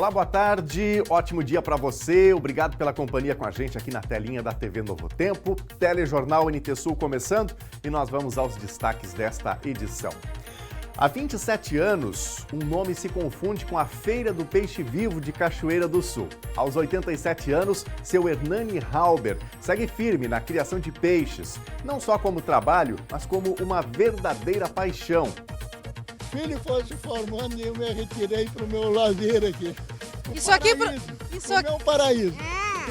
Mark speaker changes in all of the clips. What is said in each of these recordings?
Speaker 1: Olá, boa tarde, ótimo dia para você, obrigado pela companhia com a gente aqui na telinha da TV Novo Tempo, Telejornal NT Sul começando e nós vamos aos destaques desta edição. Há 27 anos, um nome se confunde com a Feira do Peixe Vivo de Cachoeira do Sul. Aos 87 anos, seu Hernani Halber segue firme na criação de peixes, não só como trabalho, mas como uma verdadeira paixão.
Speaker 2: Filho foi se formando e eu me retirei para o meu lazer aqui. O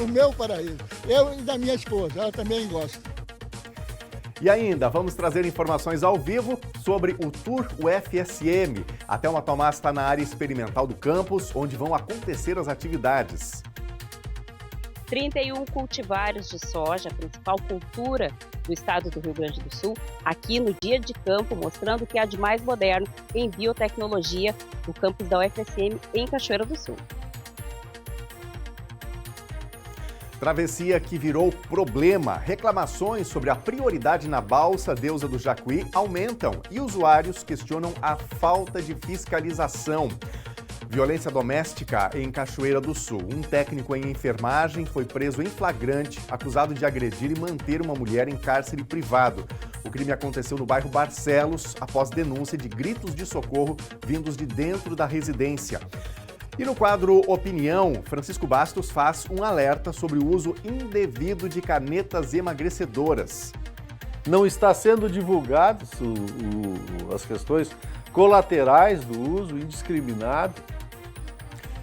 Speaker 2: meu paraíso. Eu e da minha esposa, ela também gosta.
Speaker 1: E ainda, vamos trazer informações ao vivo sobre o Tour UFSM. A Thelma Tomás está na área experimental do campus, onde vão acontecer as atividades.
Speaker 3: 31 cultivares de soja, a principal cultura do estado do Rio Grande do Sul, aqui no Dia de Campo, mostrando o que há de mais moderno em biotecnologia no campus da UFSM em Cachoeira do Sul.
Speaker 1: Travessia que virou problema. Reclamações sobre a prioridade na balsa Deusa do Jacuí aumentam e usuários questionam a falta de fiscalização. Violência doméstica em Cachoeira do Sul. Um técnico em enfermagem foi preso em flagrante, acusado de agredir e manter uma mulher em cárcere privado. O crime aconteceu no bairro Barcelos, após denúncia de gritos de socorro vindos de dentro da residência. E no quadro Opinião, Francisco Bastos faz um alerta sobre o uso indevido de canetas emagrecedoras.
Speaker 4: Não está sendo divulgadas as questões colaterais do uso indiscriminado.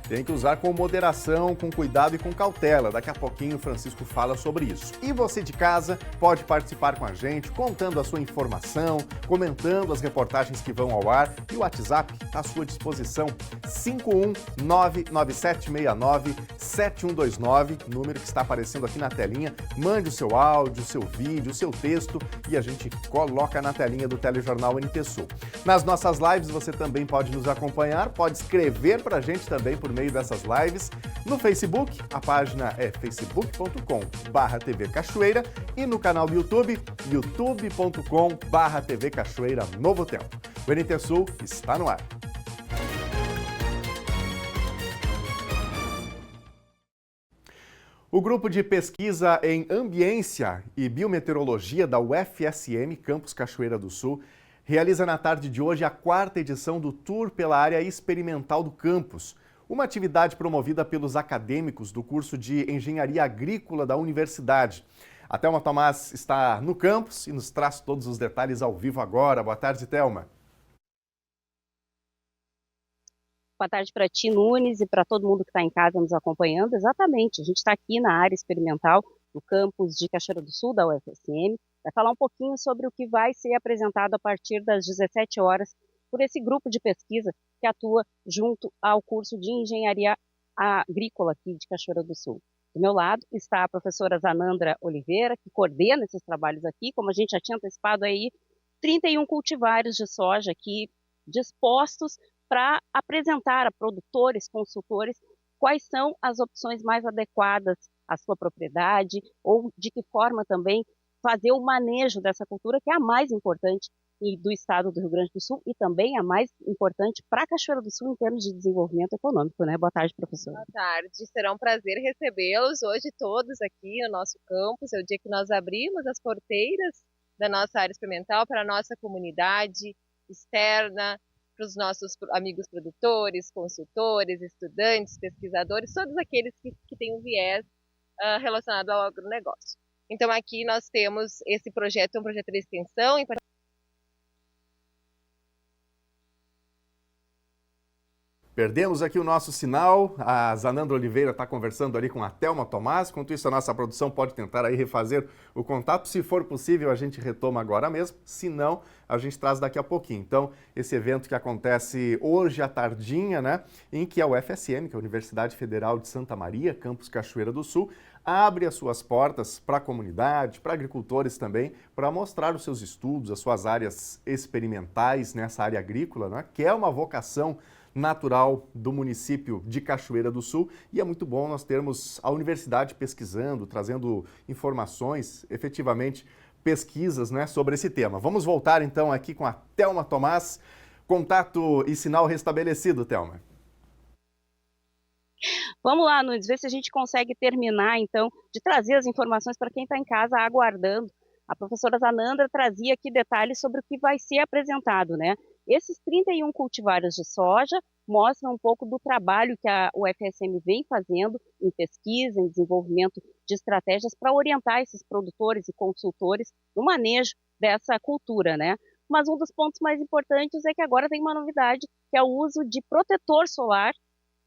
Speaker 1: Tem que usar com moderação, com cuidado e com cautela. Daqui a pouquinho o Francisco fala sobre isso. E você de casa pode participar com a gente, contando a sua informação, comentando as reportagens que vão ao ar. E o WhatsApp está à sua disposição, 51997697129, número que está aparecendo aqui na telinha. Mande o seu áudio, o seu vídeo, o seu texto e a gente coloca na telinha do Telejornal NT Sul. Nas nossas lives você também pode nos acompanhar, pode escrever para a gente também por meio dessas lives. No Facebook, a página é facebook.com/TV Cachoeira e no canal do YouTube, youtube.com/TV Cachoeira Novo Tempo. O NT Sul está no ar. O grupo de pesquisa em ambiência e biometeorologia da UFSM, Campus Cachoeira do Sul, realiza na tarde de hoje a 4ª edição do Tour pela área experimental do campus. Uma atividade promovida pelos acadêmicos do curso de Engenharia Agrícola da Universidade. A Thelma Tomás está no campus e nos traz todos os detalhes ao vivo agora. Boa tarde, Thelma.
Speaker 3: Boa tarde para ti, Nunes, e para todo mundo que está em casa nos acompanhando. Exatamente, a gente está aqui na área experimental do campus de Cachoeira do Sul, da UFSM, para falar um pouquinho sobre o que vai ser apresentado a partir das 17 horas por esse grupo de pesquisa que atua junto ao curso de Engenharia Agrícola aqui de Cachoeira do Sul. Do meu lado está a professora Zanandra Oliveira, que coordena esses trabalhos aqui, como a gente já tinha antecipado aí, 31 cultivares de soja aqui dispostos para apresentar a produtores, consultores, quais são as opções mais adequadas à sua propriedade ou de que forma também fazer o manejo dessa cultura, que é a mais importante do estado do Rio Grande do Sul e também a mais importante para Cachoeira do Sul em termos de desenvolvimento econômico, né? Boa tarde, professora.
Speaker 5: Boa tarde, será um prazer recebê-los hoje todos aqui no nosso campus. É o dia que nós abrimos as porteiras da nossa área experimental para a nossa comunidade externa, para os nossos amigos produtores, consultores, estudantes, pesquisadores, todos aqueles que têm um viés relacionado ao agronegócio. Então aqui nós temos esse projeto, um projeto de extensão, em
Speaker 1: Perdemos aqui o nosso sinal, a Zanandra Oliveira está conversando ali com a Thelma Tomás, enquanto isso a nossa produção pode tentar aí refazer o contato, se for possível a gente retoma agora mesmo, se não a gente traz daqui a pouquinho. Então esse evento que acontece hoje à tardinha, né, em que a UFSM, que é a Universidade Federal de Santa Maria, campus Cachoeira do Sul, abre as suas portas para a comunidade, para agricultores também, para mostrar os seus estudos, as suas áreas experimentais nessa área agrícola, né, que é uma vocação natural do município de Cachoeira do Sul e é muito bom nós termos a universidade pesquisando, trazendo informações, efetivamente pesquisas, né, sobre esse tema. Vamos voltar então aqui com a Thelma Tomás. Contato e sinal restabelecido, Thelma.
Speaker 3: Vamos lá, Nunes, ver se a gente consegue terminar, então, de trazer as informações para quem está em casa aguardando. A professora Zanandra trazia aqui detalhes sobre o que vai ser apresentado, né? Esses 31 cultivares de soja mostram um pouco do trabalho que a UFSM vem fazendo em pesquisa, em desenvolvimento de estratégias para orientar esses produtores e consultores no manejo dessa cultura, né? Mas um dos pontos mais importantes é que agora tem uma novidade, que é o uso de protetor solar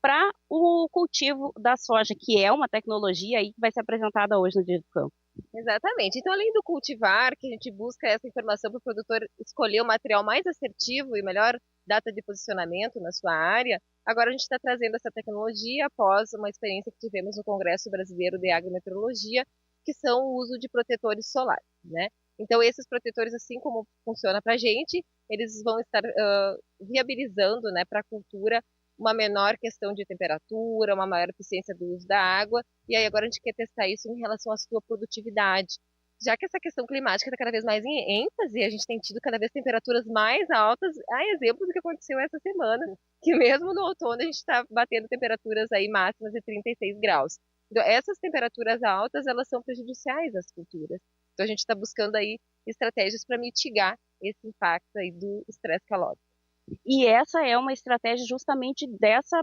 Speaker 3: para o cultivo da soja, que é uma tecnologia aí que vai ser apresentada hoje no Dia do Campo.
Speaker 5: Exatamente. Então, além do cultivar, que a gente busca essa informação para o produtor escolher o material mais assertivo e melhor data de posicionamento na sua área, agora a gente está trazendo essa tecnologia após uma experiência que tivemos no Congresso Brasileiro de Agrometeorologia, que são o uso de protetores solares, né? Então, esses protetores, assim como funciona para a gente, eles vão estar viabilizando, né, para a cultura uma menor questão de temperatura, uma maior eficiência do uso da água, e aí agora a gente quer testar isso em relação à sua produtividade. Já que essa questão climática está cada vez mais em ênfase, e a gente tem tido cada vez temperaturas mais altas, há exemplos do que aconteceu essa semana, que mesmo no outono a gente está batendo temperaturas aí máximas de 36 graus. Então, essas temperaturas altas, elas são prejudiciais às culturas. Então, a gente está buscando aí estratégias para mitigar esse impacto aí do estresse calórico.
Speaker 3: E essa é uma estratégia justamente dessa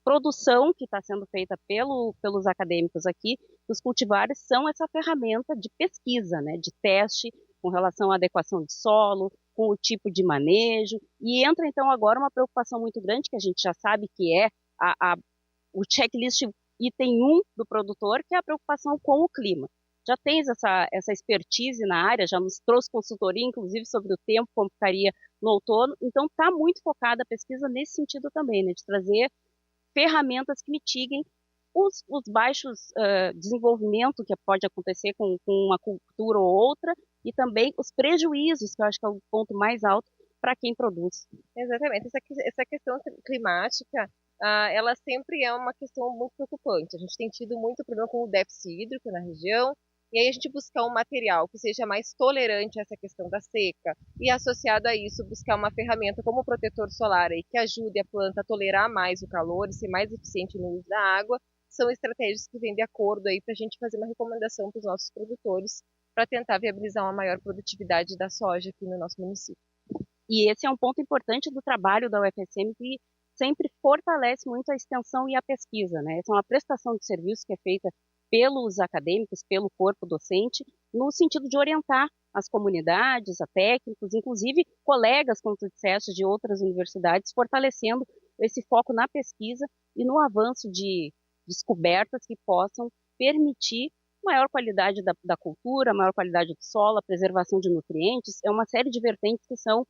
Speaker 3: produção que está sendo feita pelos acadêmicos aqui. Os cultivares são essa ferramenta de pesquisa, né, de teste com relação à adequação de solo, com o tipo de manejo, e entra então agora uma preocupação muito grande, que a gente já sabe que é o checklist item 1 do produtor, que é a preocupação com o clima. Já tens essa expertise na área, já nos trouxe consultoria, inclusive, sobre o tempo, como ficaria no outono. Então, está muito focada a pesquisa nesse sentido também, né, de trazer ferramentas que mitiguem os baixos desenvolvimento que pode acontecer com uma cultura ou outra, e também os prejuízos, que eu acho que é o ponto mais alto para quem produz.
Speaker 5: Exatamente. Essa questão climática, ela sempre é uma questão muito preocupante. A gente tem tido muito problema com o déficit hídrico na região, e aí a gente buscar um material que seja mais tolerante a essa questão da seca, e associado a isso, buscar uma ferramenta como o protetor solar aí, que ajude a planta a tolerar mais o calor e ser mais eficiente no uso da água, são estratégias que vêm de acordo aí para a gente fazer uma recomendação para os nossos produtores para tentar viabilizar uma maior produtividade da soja aqui no nosso município.
Speaker 3: E esse é um ponto importante do trabalho da UFSM, que sempre fortalece muito a extensão e a pesquisa, né? Essa é uma prestação de serviço que é feita pelos acadêmicos, pelo corpo docente, no sentido de orientar as comunidades, a técnicos, inclusive colegas, como tu disseste, de outras universidades, fortalecendo esse foco na pesquisa e no avanço de descobertas que possam permitir maior qualidade da cultura, maior qualidade do solo, a preservação de nutrientes. É uma série de vertentes que são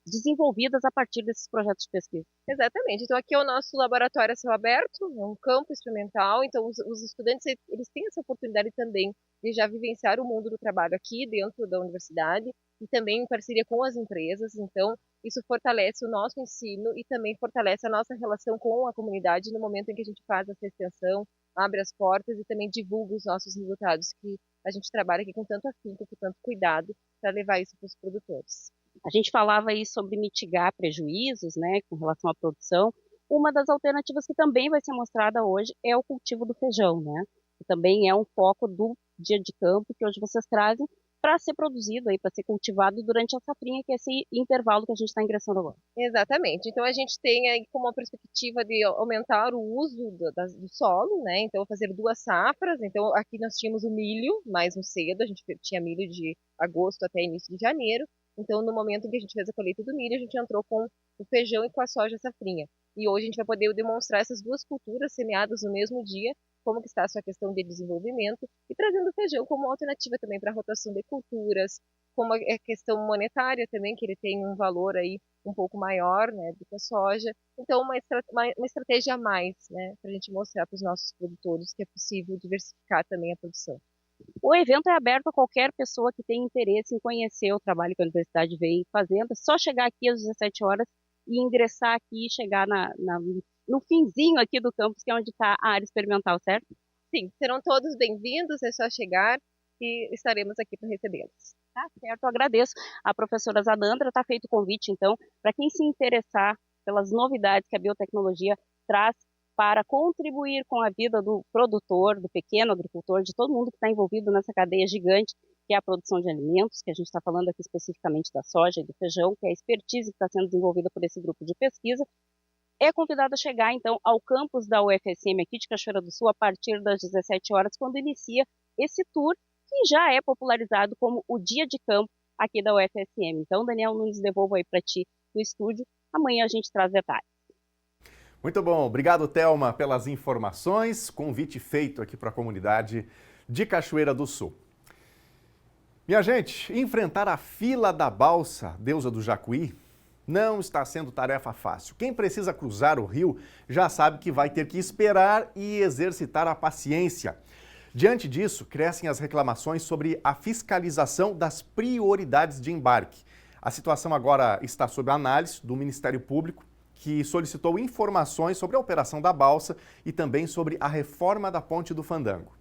Speaker 3: desenvolvidas a partir desses projetos de pesquisa.
Speaker 5: Exatamente. Então, aqui é o nosso laboratório a céu aberto, é um campo experimental. Então, os estudantes eles têm essa oportunidade também de já vivenciar o mundo do trabalho aqui dentro da universidade e também em parceria com as empresas. Então, isso fortalece o nosso ensino e também fortalece a nossa relação com a comunidade no momento em que a gente faz essa extensão, abre as portas e também divulga os nossos resultados, que a gente trabalha aqui com tanto afinco, com tanto cuidado, para levar isso para os produtores.
Speaker 3: A gente falava aí sobre mitigar prejuízos, né, com relação à produção. Uma das alternativas que também vai ser mostrada hoje é o cultivo do feijão, né, que também é um foco do dia de campo que hoje vocês trazem para ser produzido aí, para ser cultivado durante a safrinha, que é esse intervalo que a gente está ingressando agora.
Speaker 5: Exatamente. Então a gente tem aí como uma perspectiva de aumentar o uso do solo, né? Então fazer 2 safras. Então aqui nós tínhamos o milho mais no cedo, a gente tinha milho de agosto até início de janeiro. Então no momento em que a gente fez a colheita do milho, a gente entrou com o feijão e com a soja safrinha. E hoje a gente vai poder demonstrar essas 2 culturas semeadas no mesmo dia, como que está a sua questão de desenvolvimento, e trazendo o feijão como alternativa também para a rotação de culturas, como a questão monetária também, que ele tem um valor aí um pouco maior, né, do que a soja. Então, uma estratégia a mais, né, para a gente mostrar para os nossos produtores que é possível diversificar também a produção.
Speaker 3: O evento é aberto a qualquer pessoa que tenha interesse em conhecer o trabalho que a universidade vem fazendo. É só chegar aqui às 17 horas e ingressar aqui e chegar no finzinho aqui do campus, que é onde está a área experimental, certo?
Speaker 5: Sim, serão todos bem-vindos, é só chegar e estaremos aqui para recebê-los.
Speaker 3: Tá certo, eu agradeço. A professora Zanandra, está feito o convite, então, para quem se interessar pelas novidades que a biotecnologia traz para contribuir com a vida do produtor, do pequeno agricultor, de todo mundo que está envolvido nessa cadeia gigante, que é a produção de alimentos, que a gente está falando aqui especificamente da soja e do feijão, que é a expertise que está sendo desenvolvida por esse grupo de pesquisa, é convidado a chegar, então, ao campus da UFSM aqui de Cachoeira do Sul a partir das 17 horas, quando inicia esse tour, que já é popularizado como o Dia de Campo aqui da UFSM. Então, Daniel Nunes, devolvo aí para ti no estúdio. Amanhã a gente traz detalhes.
Speaker 1: Muito bom. Obrigado, Thelma, pelas informações. Convite feito aqui para a comunidade de Cachoeira do Sul. Minha gente, enfrentar a fila da balsa Deusa do Jacuí não está sendo tarefa fácil. Quem precisa cruzar o rio já sabe que vai ter que esperar e exercitar a paciência. Diante disso, crescem as reclamações sobre a fiscalização das prioridades de embarque. A situação agora está sob análise do Ministério Público, que solicitou informações sobre a operação da balsa e também sobre a reforma da Ponte do Fandango.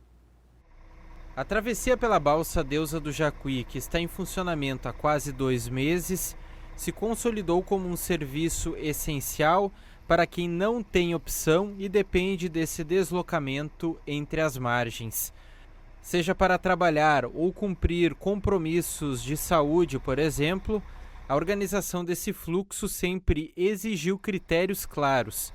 Speaker 6: A travessia pela balsa Deusa do Jacuí, que está em funcionamento há quase 2 meses, se consolidou como um serviço essencial para quem não tem opção e depende desse deslocamento entre as margens. Seja para trabalhar ou cumprir compromissos de saúde, por exemplo, a organização desse fluxo sempre exigiu critérios claros,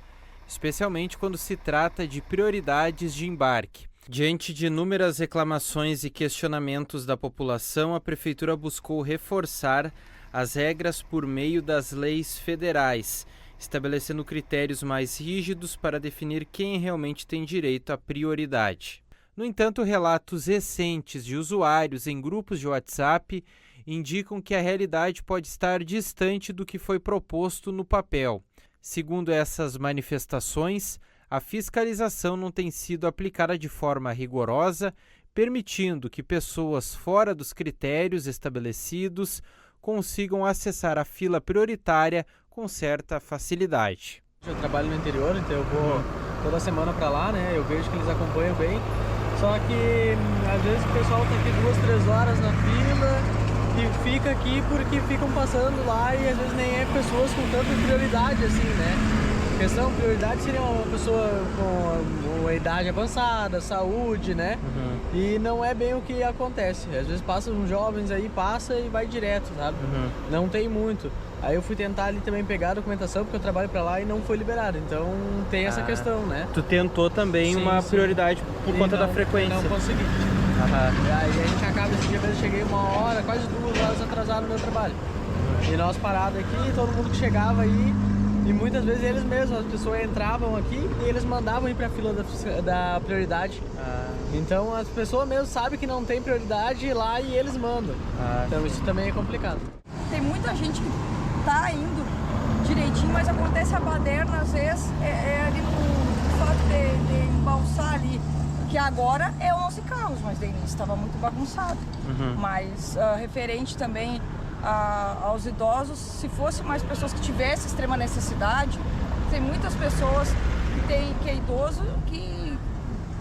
Speaker 6: especialmente quando se trata de prioridades de embarque. Diante de inúmeras reclamações e questionamentos da população, a Prefeitura buscou reforçar as regras por meio das leis federais, estabelecendo critérios mais rígidos para definir quem realmente tem direito à prioridade. No entanto, relatos recentes de usuários em grupos de WhatsApp indicam que a realidade pode estar distante do que foi proposto no papel. Segundo essas manifestações, a fiscalização não tem sido aplicada de forma rigorosa, permitindo que pessoas fora dos critérios estabelecidos consigam acessar a fila prioritária com certa facilidade.
Speaker 7: Eu trabalho no interior, então eu vou toda semana para lá, né? Eu vejo que eles acompanham bem. Só que às vezes o pessoal tá aqui 2, 3 horas na fila e fica aqui porque ficam passando lá e às vezes nem é pessoas com tanta prioridade assim, né? A questão, prioridade seria uma pessoa com uma idade avançada, saúde, né? E não é bem o que acontece. Às vezes passam uns jovens aí, passa e vai direto, sabe? Não tem muito. Aí eu fui tentar ali também pegar a documentação, porque eu trabalho pra lá e não foi liberado. Então tem essa questão, né?
Speaker 6: Tu tentou também uma prioridade por conta da frequência?
Speaker 7: Não consegui. Aí a gente acaba, esse dia eu cheguei 1 hora, quase 2 horas atrasado no meu trabalho. E nós parados aqui, todo mundo que chegava aí, e muitas vezes eles mesmos, as pessoas entravam aqui e eles mandavam ir para a fila da prioridade. Então as pessoas mesmo sabem que não tem prioridade lá e eles mandam. Então isso também é complicado.
Speaker 8: Tem muita gente que tá indo direitinho, mas acontece a baderna, às vezes, ali no fato de embalsar ali, que agora é 11 carros, mas daí estava muito bagunçado. Mas referente também aos idosos, se fosse mais pessoas que tivessem extrema necessidade, tem muitas pessoas que é idoso que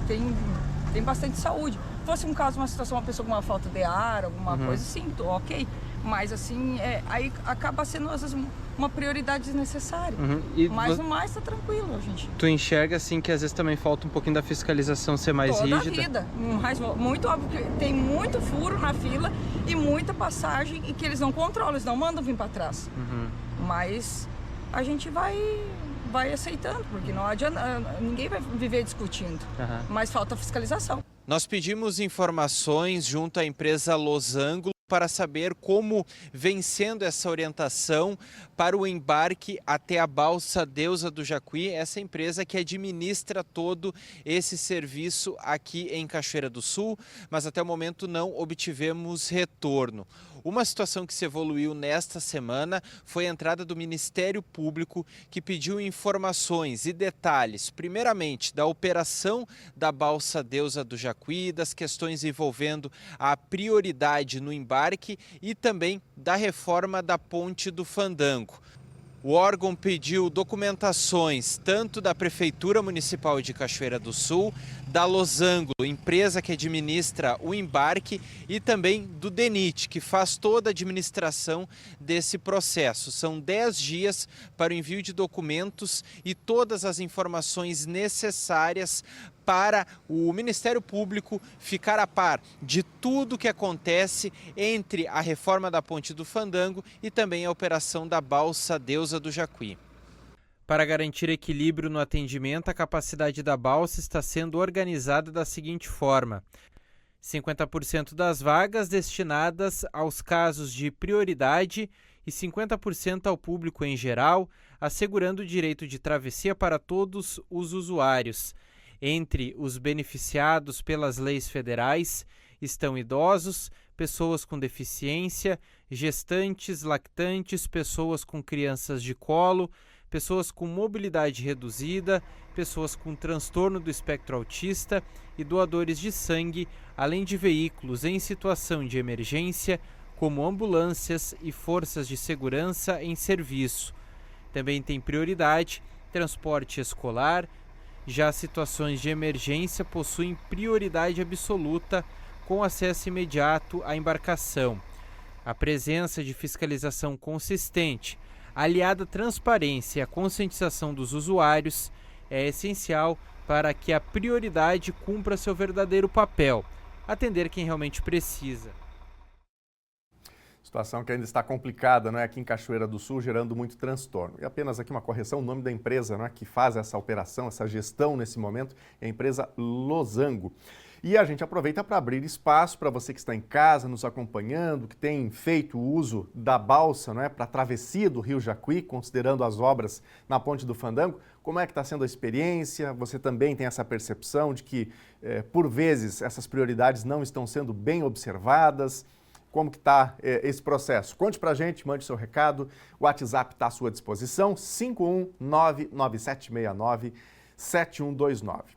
Speaker 8: tem bastante saúde. Se fosse um caso, uma situação, uma pessoa com uma falta de ar, alguma coisa assim, ok. Mas assim, aí acaba sendo às vezes uma prioridade desnecessária. Mas no mais tá tranquilo, gente.
Speaker 6: Tu enxerga assim que às vezes também falta um pouquinho da fiscalização ser mais rígida?
Speaker 8: Toda a vida. Mas muito óbvio que tem muito furo na fila e muita passagem e que eles não controlam, eles não mandam vir para trás. Mas a gente vai aceitando, porque não adianta, ninguém vai viver discutindo. Mas falta fiscalização.
Speaker 6: Nós pedimos informações junto à empresa Losango para saber como vem sendo essa orientação para o embarque até a balsa Deusa do Jacuí, essa empresa que administra todo esse serviço aqui em Cachoeira do Sul, mas até o momento não obtivemos retorno. Uma situação que se evoluiu nesta semana foi a entrada do Ministério Público, que pediu informações e detalhes, primeiramente, da operação da balsa Deusa do Jacuí, das questões envolvendo a prioridade no embarque e também da reforma da Ponte do Fandango. O órgão pediu documentações tanto da Prefeitura Municipal de Cachoeira do Sul, da Losango, empresa que administra o embarque, e também do DENIT, que faz toda a administração desse processo. São 10 dias para o envio de documentos e todas as informações necessárias para o Ministério Público ficar a par de tudo que acontece entre a reforma da Ponte do Fandango e também a operação da balsa Deusa do Jacuí. Para garantir equilíbrio no atendimento, a capacidade da balsa está sendo organizada da seguinte forma: 50% das vagas destinadas aos casos de prioridade e 50% ao público em geral, assegurando o direito de travessia para todos os usuários. Entre os beneficiados pelas leis federais estão idosos, pessoas com deficiência, gestantes, lactantes, pessoas com crianças de colo, pessoas com mobilidade reduzida, pessoas com transtorno do espectro autista e doadores de sangue, além de veículos em situação de emergência, como ambulâncias e forças de segurança em serviço. Também tem prioridade transporte escolar. Já situações de emergência possuem prioridade absoluta, com acesso imediato à embarcação. A presença de fiscalização consistente, aliada à transparência e à conscientização dos usuários, é essencial para que a prioridade cumpra seu verdadeiro papel, atender quem realmente precisa.
Speaker 1: Situação que ainda está complicada, não é, aqui em Cachoeira do Sul, gerando muito transtorno. E apenas aqui uma correção, o nome da empresa, não é, que faz essa operação, essa gestão nesse momento, é a empresa Losango. E a gente aproveita para abrir espaço para você que está em casa, nos acompanhando, que tem feito o uso da balsa, não é, para a travessia do Rio Jacuí, considerando as obras na Ponte do Fandango. Como é que está sendo a experiência? Você também tem essa percepção de que, por vezes, essas prioridades não estão sendo bem observadas? Como que está esse processo? Conte para a gente, mande seu recado. O WhatsApp está à sua disposição, 51997697129.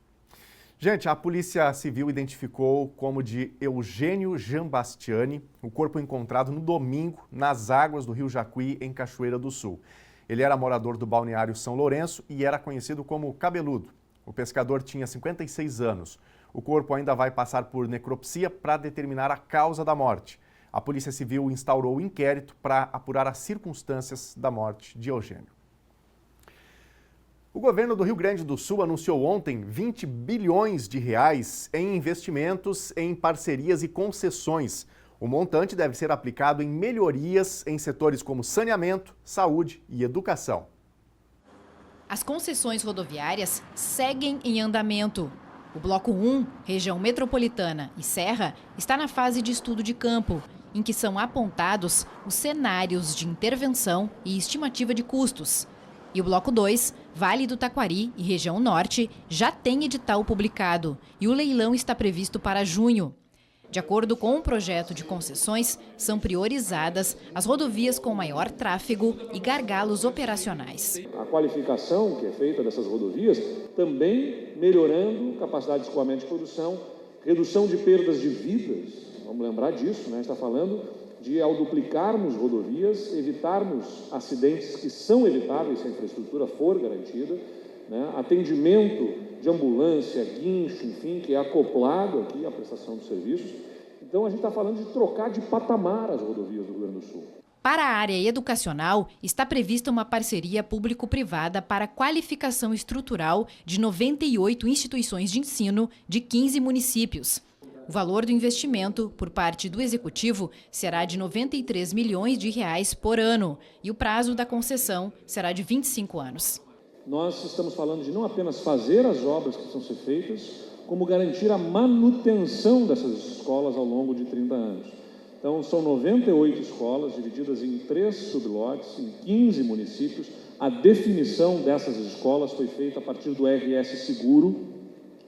Speaker 1: Gente, a Polícia Civil identificou como de Eugênio Jambastiani o corpo encontrado no domingo nas águas do Rio Jacuí, em Cachoeira do Sul. Ele era morador do balneário São Lourenço e era conhecido como Cabeludo. O pescador tinha 56 anos. O corpo ainda vai passar por necropsia para determinar a causa da morte. A Polícia Civil instaurou o inquérito para apurar as circunstâncias da morte de Eugênio. O governo do Rio Grande do Sul anunciou ontem 20 bilhões de reais em investimentos em parcerias e concessões. O montante deve ser aplicado em melhorias em setores como saneamento, saúde e educação.
Speaker 9: As concessões rodoviárias seguem em andamento. O Bloco 1, região metropolitana e Serra, está na fase de estudo de campo, em que são apontados os cenários de intervenção e estimativa de custos. E o Bloco 2, Vale do Taquari e região norte, já tem edital publicado e o leilão está previsto para junho. De acordo com o projeto de concessões, são priorizadas as rodovias com maior tráfego e gargalos operacionais.
Speaker 10: A qualificação que é feita dessas rodovias também melhorando capacidade de escoamento de produção, redução de perdas de vidas. Vamos lembrar disso, né? Está falando de, ao duplicarmos rodovias, evitarmos acidentes que são evitáveis se a infraestrutura for garantida, né? Atendimento de ambulância, guincho, enfim, que é acoplado aqui à prestação de serviços. Então, a gente está falando de trocar de patamar as rodovias do Rio Grande do Sul.
Speaker 9: Para a área educacional, está prevista uma parceria público-privada para qualificação estrutural de 98 instituições de ensino de 15 municípios. O valor do investimento, por parte do Executivo, será de 93 milhões de reais por ano e o prazo da concessão será de 25 anos.
Speaker 10: Nós estamos falando de não apenas fazer as obras que precisam ser feitas, como garantir a manutenção dessas escolas ao longo de 30 anos. Então, são 98 escolas divididas em 3 sublotes, em 15 municípios. A definição dessas escolas foi feita a partir do RS Seguro,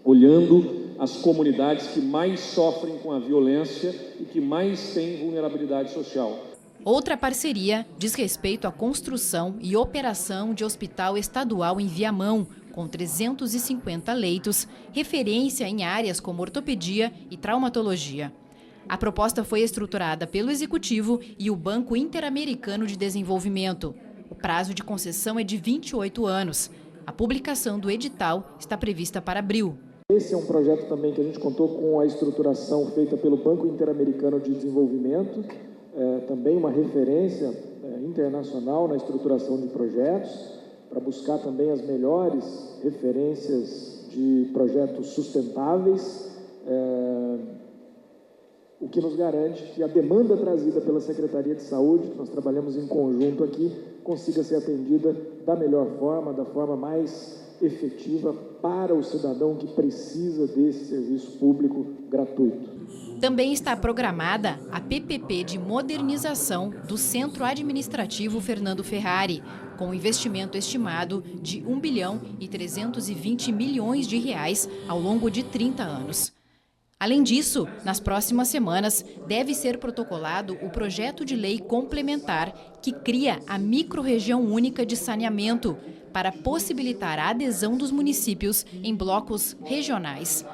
Speaker 10: olhando as comunidades que mais sofrem com a violência e que mais têm vulnerabilidade social.
Speaker 9: Outra parceria diz respeito à construção e operação de hospital estadual em Viamão, com 350 leitos, referência em áreas como ortopedia e traumatologia. A proposta foi estruturada pelo Executivo e o Banco Interamericano de Desenvolvimento. O prazo de concessão é de 28 anos. A publicação do edital está prevista para abril.
Speaker 10: Esse é um projeto também que a gente contou com a estruturação feita pelo Banco Interamericano de Desenvolvimento, também uma referência internacional na estruturação de projetos, para buscar também as melhores referências de projetos sustentáveis, o que nos garante que a demanda trazida pela Secretaria de Saúde, que nós trabalhamos em conjunto aqui, consiga ser atendida da melhor forma, da forma mais efetiva para o cidadão que precisa desse serviço público gratuito.
Speaker 9: Também está programada a PPP de modernização do Centro Administrativo Fernando Ferrari, com um investimento estimado de 1 bilhão e 320 milhões de reais ao longo de 30 anos. Além disso, nas próximas semanas, deve ser protocolado o projeto de lei complementar que cria a microrregião única de saneamento para possibilitar a adesão dos municípios em blocos regionais.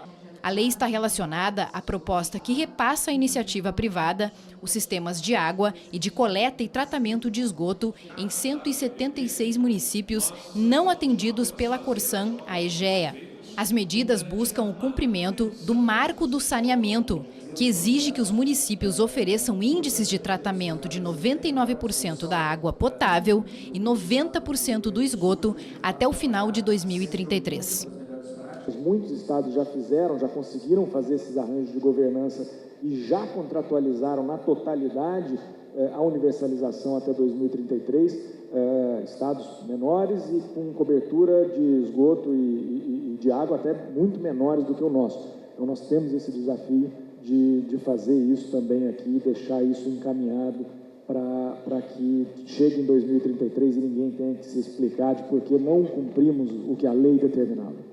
Speaker 9: A lei está relacionada à proposta que repassa à iniciativa privada os sistemas de água e de coleta e tratamento de esgoto em 176 municípios não atendidos pela Corsan, a EGEA. As medidas buscam o cumprimento do Marco do Saneamento, que exige que os municípios ofereçam índices de tratamento de 99% da água potável e 90% do esgoto até o final de 2033.
Speaker 10: Muitos estados já fizeram, já conseguiram fazer esses arranjos de governança e já contratualizaram na totalidade a universalização até 2033, estados menores e com cobertura de esgoto e de água até muito menores do que o nosso. Então nós temos esse desafio de fazer isso também aqui, deixar isso encaminhado para que chegue em 2033 e ninguém tenha que se explicar de por que não cumprimos o que a lei determinava.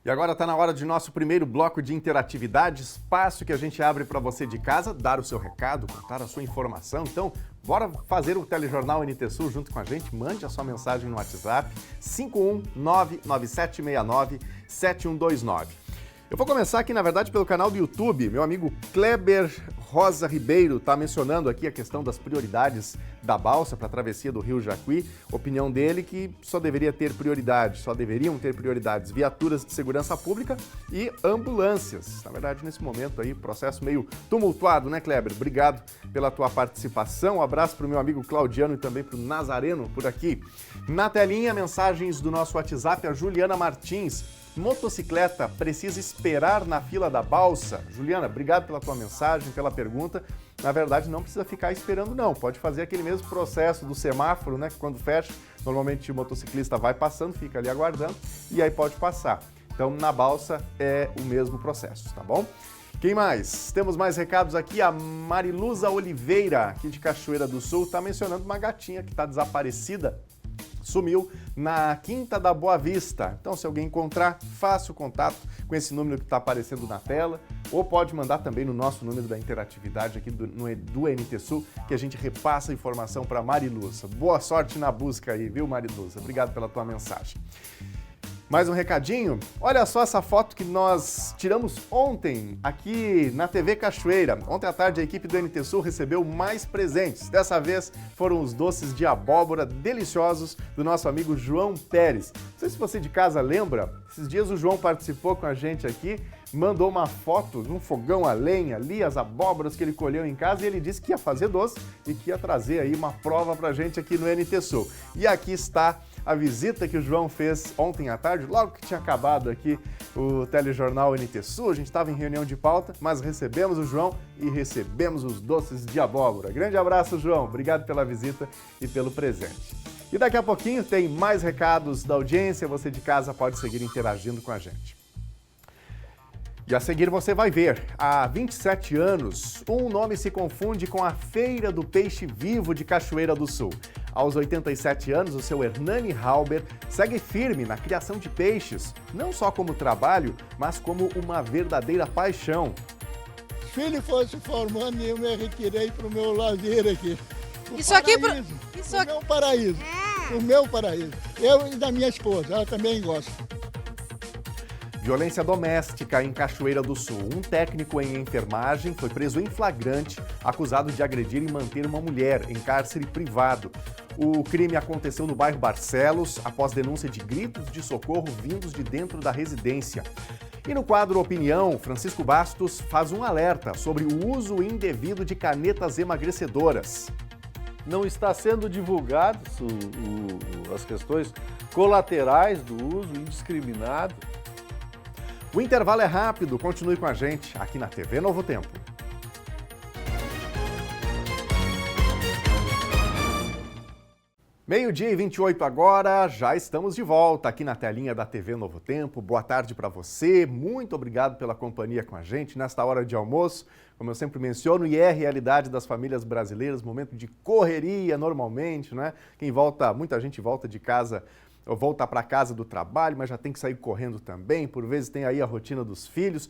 Speaker 1: E agora está na hora de nosso primeiro bloco de interatividade, espaço que a gente abre para você de casa, dar o seu recado, contar a sua informação. Então, bora fazer o Telejornal NT Sul junto com a gente. Mande a sua mensagem no WhatsApp 51997697129. Eu vou começar aqui, na verdade, pelo canal do YouTube. Meu amigo Kleber Rosa Ribeiro está mencionando aqui a questão das prioridades da balsa para a travessia do Rio Jacuí. Opinião dele que só deveriam ter prioridades viaturas de segurança pública e ambulâncias. Na verdade, nesse momento aí, processo meio tumultuado, né, Kleber? Obrigado pela tua participação. Um abraço para o meu amigo Claudiano e também para o Nazareno por aqui. Na telinha, mensagens do nosso WhatsApp, a Juliana Martins. Motocicleta precisa esperar na fila da balsa? Juliana, obrigado pela tua mensagem, pela pergunta. Na verdade, não precisa ficar esperando, não. Pode fazer aquele mesmo processo do semáforo, né? Que quando fecha, normalmente o motociclista vai passando, fica ali aguardando e aí pode passar. Então, na balsa é o mesmo processo, tá bom? Quem mais? Temos mais recados aqui. A Mariluza Oliveira, aqui de Cachoeira do Sul, está mencionando uma gatinha que está desaparecida. Sumiu na Quinta da Boa Vista. Então, se alguém encontrar, faça o contato com esse número que está aparecendo na tela, ou pode mandar também no nosso número da interatividade aqui do NT Sul, que a gente repassa a informação para Mariluza. Boa sorte na busca aí, viu, Mariluza? Obrigado pela tua mensagem. Mais um recadinho? Olha só essa foto que nós tiramos ontem aqui na TV Cachoeira. Ontem à tarde a equipe do NT Sul recebeu mais presentes. Dessa vez foram os doces de abóbora deliciosos do nosso amigo João Pérez. Não sei se você de casa lembra, esses dias o João participou com a gente aqui, mandou uma foto de um fogão a lenha ali, as abóboras que ele colheu em casa, e ele disse que ia fazer doce e que ia trazer aí uma prova pra gente aqui no NT Sul. E aqui está a visita que o João fez ontem à tarde, logo que tinha acabado aqui o telejornal NT Sul. A gente estava em reunião de pauta, mas recebemos o João e recebemos os doces de abóbora. Grande abraço, João. Obrigado pela visita e pelo presente. E daqui a pouquinho tem mais recados da audiência. Você de casa pode seguir interagindo com a gente. E a seguir você vai ver, há 27 anos, um nome se confunde com a Feira do Peixe Vivo de Cachoeira do Sul. Aos 87 anos, o seu Hernani Halber segue firme na criação de peixes, não só como trabalho, mas como uma verdadeira paixão.
Speaker 2: Se o filho fosse formando, eu me retirei para o meu lazer aqui.
Speaker 11: Isso aqui é
Speaker 2: meu paraíso. O meu paraíso. Eu e da minha esposa, ela também gosta.
Speaker 1: Violência doméstica em Cachoeira do Sul. Um técnico em enfermagem foi preso em flagrante, acusado de agredir e manter uma mulher em cárcere privado. O crime aconteceu no bairro Barcelos, após denúncia de gritos de socorro vindos de dentro da residência. E no quadro Opinião, Francisco Bastos faz um alerta sobre o uso indevido de canetas emagrecedoras.
Speaker 4: Não está sendo divulgadas as questões colaterais do uso indiscriminado.
Speaker 1: O intervalo é rápido, continue com a gente aqui na TV Novo Tempo. Meio-dia e 28 agora, já estamos de volta aqui na telinha da TV Novo Tempo. Boa tarde para você, muito obrigado pela companhia com a gente nesta hora de almoço. Como eu sempre menciono, e é a realidade das famílias brasileiras, momento de correria normalmente, né? Muita gente volta de casa, ou volta para casa do trabalho, mas já tem que sair correndo também, por vezes tem aí a rotina dos filhos.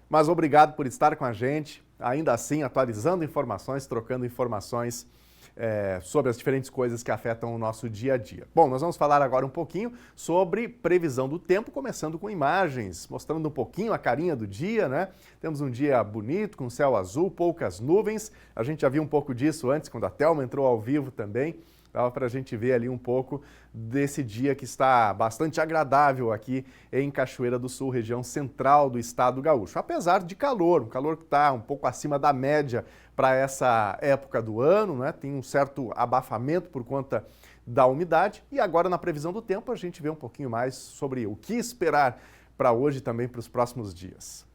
Speaker 1: Mas obrigado por estar com a gente, ainda assim atualizando informações, trocando informações sobre as diferentes coisas que afetam o nosso dia a dia. Bom, nós vamos falar agora um pouquinho sobre previsão do tempo, começando com imagens, mostrando um pouquinho a carinha do dia, né? Temos um dia bonito, com céu azul, poucas nuvens. A gente já viu um pouco disso antes, quando a Thelma entrou ao vivo também. Dava para a gente ver ali um pouco desse dia que está bastante agradável aqui em Cachoeira do Sul, região central do estado gaúcho. Apesar de calor, um calor que está um pouco acima da média para essa época do ano, né? Tem um certo abafamento por conta da umidade. E agora, na previsão do tempo, a gente vê um pouquinho mais sobre o que esperar para hoje e também para os próximos dias.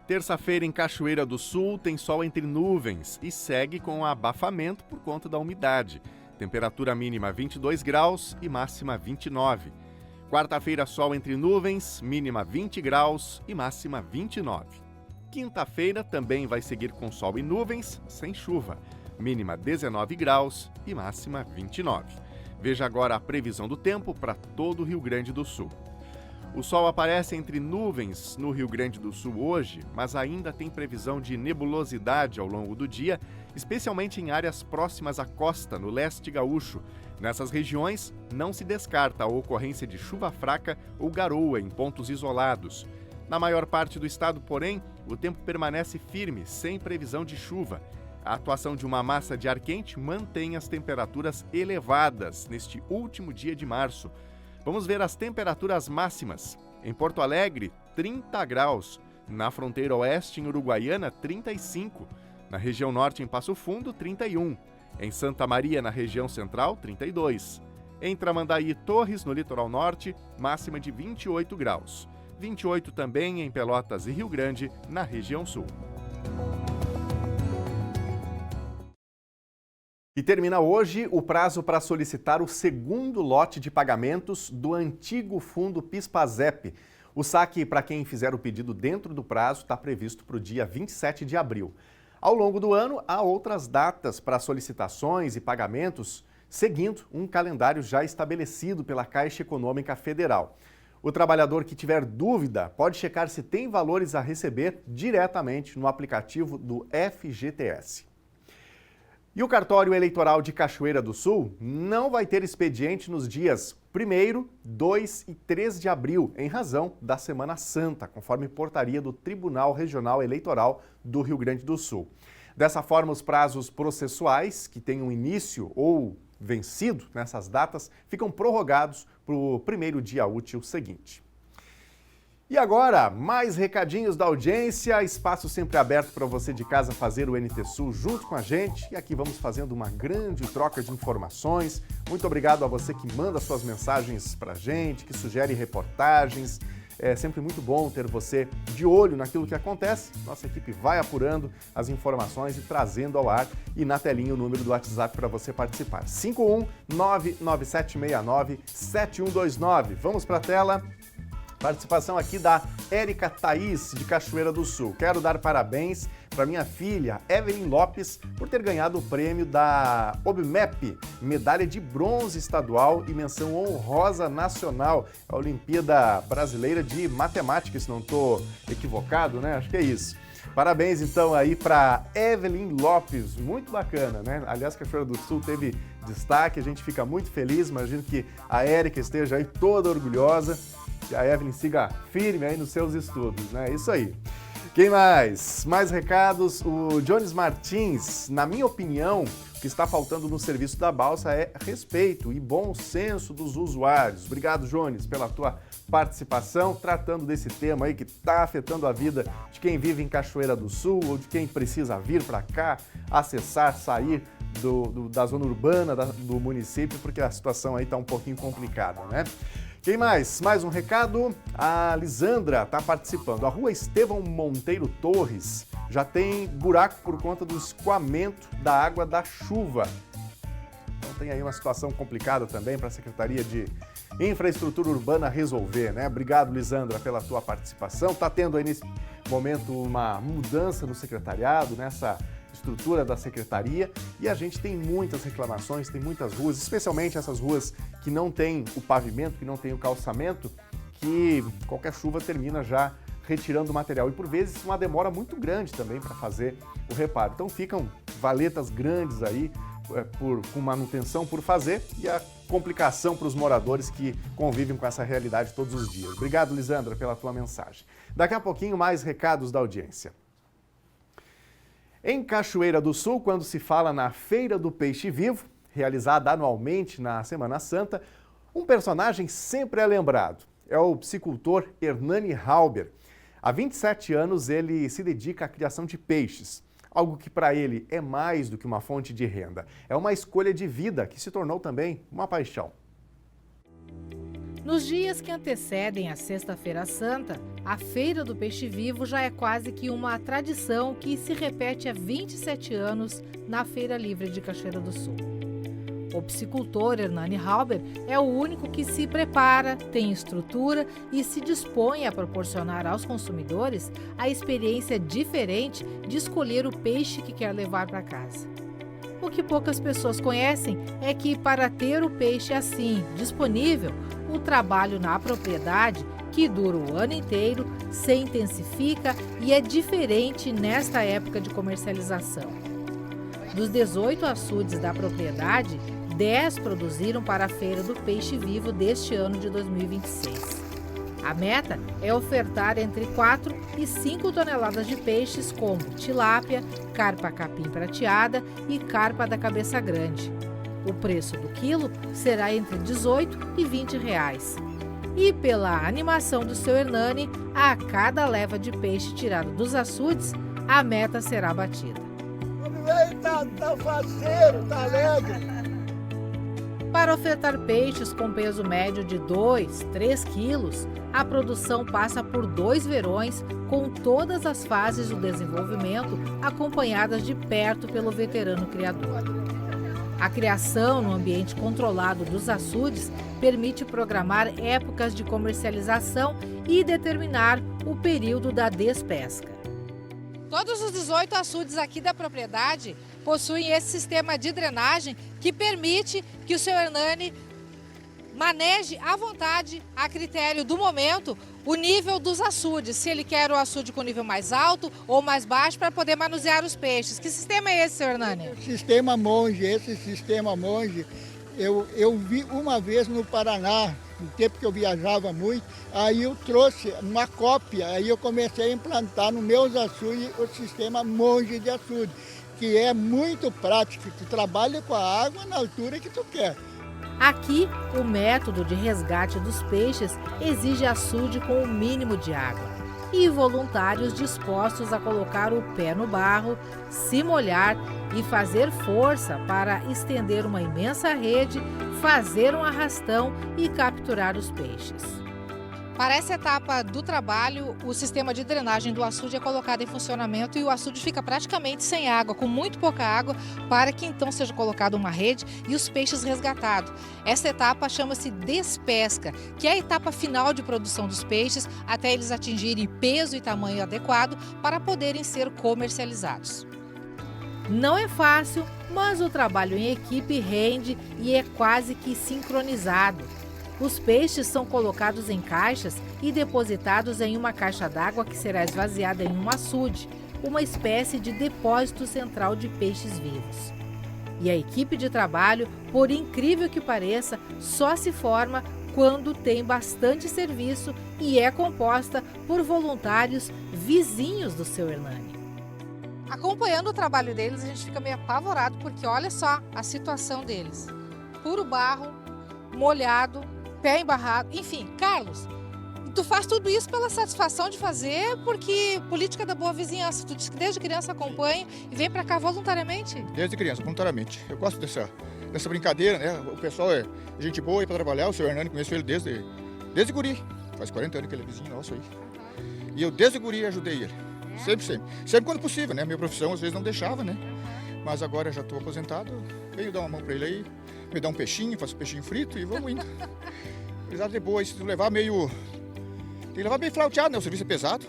Speaker 1: Terça-feira em Cachoeira do Sul tem sol entre nuvens e segue com abafamento por conta da umidade. Temperatura mínima 22 graus e máxima 29. Quarta-feira sol entre nuvens, mínima 20 graus e máxima 29. Quinta-feira também vai seguir com sol e nuvens, sem chuva. Mínima 19 graus e máxima 29. Veja agora a previsão do tempo para todo o Rio Grande do Sul. O sol aparece entre nuvens no Rio Grande do Sul hoje, mas ainda tem previsão de nebulosidade ao longo do dia, especialmente em áreas próximas à costa, no leste gaúcho. Nessas regiões, não se descarta a ocorrência de chuva fraca ou garoa em pontos isolados. Na maior parte do estado, porém, o tempo permanece firme, sem previsão de chuva. A atuação de uma massa de ar quente mantém as temperaturas elevadas neste último dia de março. Vamos ver as temperaturas máximas. Em Porto Alegre, 30 graus. Na fronteira oeste, em Uruguaiana, 35. Na região norte, em Passo Fundo, 31. Em Santa Maria, na região central, 32. Em Tramandaí e Torres, no litoral norte, máxima de 28 graus. 28 também em Pelotas e Rio Grande, na região sul. E termina hoje o prazo para solicitar o segundo lote de pagamentos do antigo fundo PIS/PASEP. O saque para quem fizer o pedido dentro do prazo está previsto para o dia 27 de abril. Ao longo do ano, há outras datas para solicitações e pagamentos, seguindo um calendário já estabelecido pela Caixa Econômica Federal. O trabalhador que tiver dúvida pode checar se tem valores a receber diretamente no aplicativo do FGTS. E o cartório eleitoral de Cachoeira do Sul não vai ter expediente nos dias 1º, 2 e 3 de abril, em razão da Semana Santa, conforme portaria do Tribunal Regional Eleitoral do Rio Grande do Sul. Dessa forma, os prazos processuais que tenham início ou vencido nessas datas ficam prorrogados para o primeiro dia útil seguinte. E agora, mais recadinhos da audiência, espaço sempre aberto para você de casa fazer o NT Sul junto com a gente. E aqui vamos fazendo uma grande troca de informações. Muito obrigado a você que manda suas mensagens para a gente, que sugere reportagens. É sempre muito bom ter você de olho naquilo que acontece. Nossa equipe vai apurando as informações e trazendo ao ar. E na telinha o número do WhatsApp para você participar. 51997697129. Vamos para a tela. Participação aqui da Érica Thaís, de Cachoeira do Sul. Quero dar parabéns para minha filha, Evelyn Lopes, por ter ganhado o prêmio da OBMEP, medalha de bronze estadual e menção honrosa nacional, a Olimpíada Brasileira de Matemática, se não estou equivocado, né? Acho que é isso. Parabéns, então, aí para Evelyn Lopes, muito bacana, né? Aliás, Cachoeira do Sul teve destaque, a gente fica muito feliz, imagino que a Érica esteja aí toda orgulhosa e a Evelyn siga firme aí nos seus estudos, né? Isso aí. Quem mais? Mais recados, o Jones Martins, na minha opinião, o que está faltando no serviço da balsa é respeito e bom senso dos usuários. Obrigado, Jones, pela tua participação, tratando desse tema aí que está afetando a vida de quem vive em Cachoeira do Sul ou de quem precisa vir para cá, acessar, sair da zona urbana do município, porque a situação aí está um pouquinho complicada, né? Quem mais? Mais um recado, a Lisandra está participando. A rua Estevão Monteiro Torres já tem buraco por conta do escoamento da água da chuva. Então tem aí uma situação complicada também para a Secretaria de Infraestrutura Urbana resolver, né? Obrigado, Lisandra, pela tua participação. Está tendo aí nesse momento uma mudança no secretariado, nessa estrutura da secretaria, e a gente tem muitas reclamações, tem muitas ruas, especialmente essas ruas que não tem o pavimento, que não tem o calçamento, que qualquer chuva termina já retirando o material e por vezes uma demora muito grande também para fazer o reparo. Então ficam valetas grandes aí com manutenção por fazer e a complicação para os moradores que convivem com essa realidade todos os dias. Obrigado, Lisandra, pela tua mensagem. Daqui a pouquinho mais recados da audiência. Em Cachoeira do Sul, quando se fala na Feira do Peixe Vivo, realizada anualmente na Semana Santa, um personagem sempre é lembrado. É o piscicultor Hernani Halber. Há 27 anos ele se dedica à criação de peixes, algo que para ele é mais do que uma fonte de renda. É uma escolha de vida que se tornou também uma paixão.
Speaker 11: Nos dias que antecedem a Sexta-feira Santa, a Feira do Peixe Vivo já é quase que uma tradição que se repete há 27 anos na Feira Livre de Cachoeira do Sul. O piscicultor Hernani Halber é o único que se prepara, tem estrutura e se dispõe a proporcionar aos consumidores a experiência diferente de escolher o peixe que quer levar para casa. O que poucas pessoas conhecem é que, para ter o peixe assim disponível, o trabalho na propriedade, que dura o ano inteiro, se intensifica e é diferente nesta época de comercialização. Dos 18 açudes da propriedade, 10 produziram para a Feira do Peixe Vivo deste ano de 2026. A meta é ofertar entre 4 e 5 toneladas de peixes como tilápia, carpa capim prateada e carpa da cabeça grande. O preço do quilo será entre 18 e 20 reais. E pela animação do seu Hernani, a cada leva de peixe tirado dos açudes, a meta será batida.
Speaker 2: Tá faceiro, tá alegre.
Speaker 11: Para ofertar peixes com peso médio de 2, 3 quilos, a produção passa por 2 verões com todas as fases do desenvolvimento acompanhadas de perto pelo veterano criador. A criação no ambiente controlado dos açudes permite programar épocas de comercialização e determinar o período da despesca. Todos os 18 açudes aqui da propriedade possuem esse sistema de drenagem que permite que o seu Hernani maneje à vontade, a critério do momento, o nível dos açudes. Se ele quer o açude com nível mais alto ou mais baixo para poder manusear os peixes. Que sistema é esse, seu Hernani?
Speaker 2: Esse sistema Monge, eu vi uma vez no Paraná, no tempo que eu viajava muito, aí eu trouxe uma cópia, aí eu comecei a implantar nos meus açudes o sistema Monge de açude, que é muito prático, tu trabalha com a água na altura que tu quer.
Speaker 11: Aqui, o método de resgate dos peixes exige açude com o mínimo de água e voluntários dispostos a colocar o pé no barro, se molhar e fazer força para estender uma imensa rede, fazer um arrastão e capturar os peixes. Para essa etapa do trabalho, o sistema de drenagem do açude é colocado em funcionamento e o açude fica praticamente sem água, com muito pouca água, para que então seja colocada uma rede e os peixes resgatados. Essa etapa chama-se despesca, que é a etapa final de produção dos peixes, até eles atingirem peso e tamanho adequado para poderem ser comercializados. Não é fácil, mas o trabalho em equipe rende e é quase que sincronizado. Os peixes são colocados em caixas e depositados em uma caixa d'água que será esvaziada em um açude, uma espécie de depósito central de peixes vivos. E a equipe de trabalho, por incrível que pareça, só se forma quando tem bastante serviço e é composta por voluntários vizinhos do seu Hernani.
Speaker 12: Acompanhando o trabalho deles, a gente fica meio apavorado, porque olha só a situação deles. Puro barro, molhado, pé embarrado, enfim. Carlos, tu faz tudo isso pela satisfação de fazer, porque política da boa vizinhança. Tu disse que desde criança acompanha e vem para cá voluntariamente?
Speaker 13: Desde criança, voluntariamente. Eu gosto dessa brincadeira, né? O pessoal é gente boa aí para trabalhar. O seu Hernani, conheço ele desde guri. Faz 40 anos que ele é vizinho nosso aí. E eu desde guri ajudei ele. Sempre quando possível, né? Minha profissão às vezes não deixava, né? Mas agora já estou aposentado, venho dar uma mão para ele aí, me dá um peixinho, faço peixinho frito e vamos indo. Apesar de boa, se levar meio... Tem que levar meio flauteado, né? O serviço é pesado.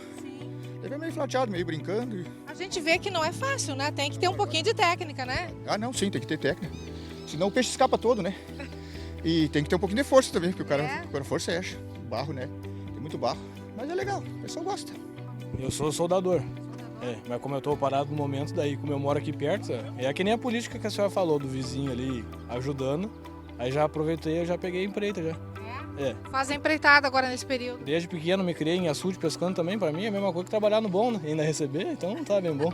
Speaker 13: Levar meio flauteado, meio brincando.
Speaker 12: A gente vê que não é fácil, né? Tem que ter um pouquinho de técnica, né?
Speaker 13: Ah, não, sim, tem que ter técnica. Senão o peixe escapa todo, né? E tem que ter um pouquinho de força também, porque o cara força é barro, né? Tem muito barro, mas é legal, o pessoal gosta.
Speaker 14: Eu sou soldador. Mas como eu estou parado no momento, daí como eu moro aqui perto, é que nem a política que a senhora falou, do vizinho ali ajudando. Aí já aproveitei, eu já peguei a empreita já.
Speaker 12: Faz a empreitada agora nesse período.
Speaker 14: Desde pequeno me criei em açude pescando também, para mim é a mesma coisa que trabalhar no bom, né? E ainda receber, então tá bem bom.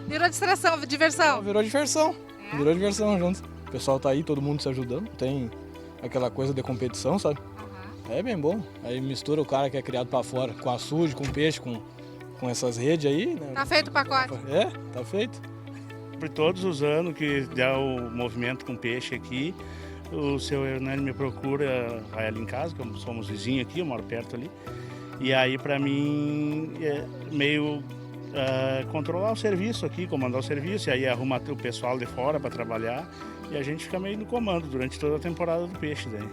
Speaker 12: Virou distração, diversão.
Speaker 14: Virou diversão, virou diversão junto. O pessoal tá aí, todo mundo se ajudando, tem aquela coisa de competição, sabe? É bem bom. Aí mistura o cara que é criado para fora, com açude, com peixe, com essas redes aí, né?
Speaker 12: Tá feito o pacote?
Speaker 14: Tá feito.
Speaker 15: Por todos os anos que dá o movimento com peixe aqui, o seu Hernani me procura, vai ali em casa, como somos vizinhos aqui, eu moro perto ali. E aí para mim é meio controlar o serviço aqui, comandar o serviço, e aí arruma o pessoal de fora para trabalhar e a gente fica meio no comando durante toda a temporada do peixe daí.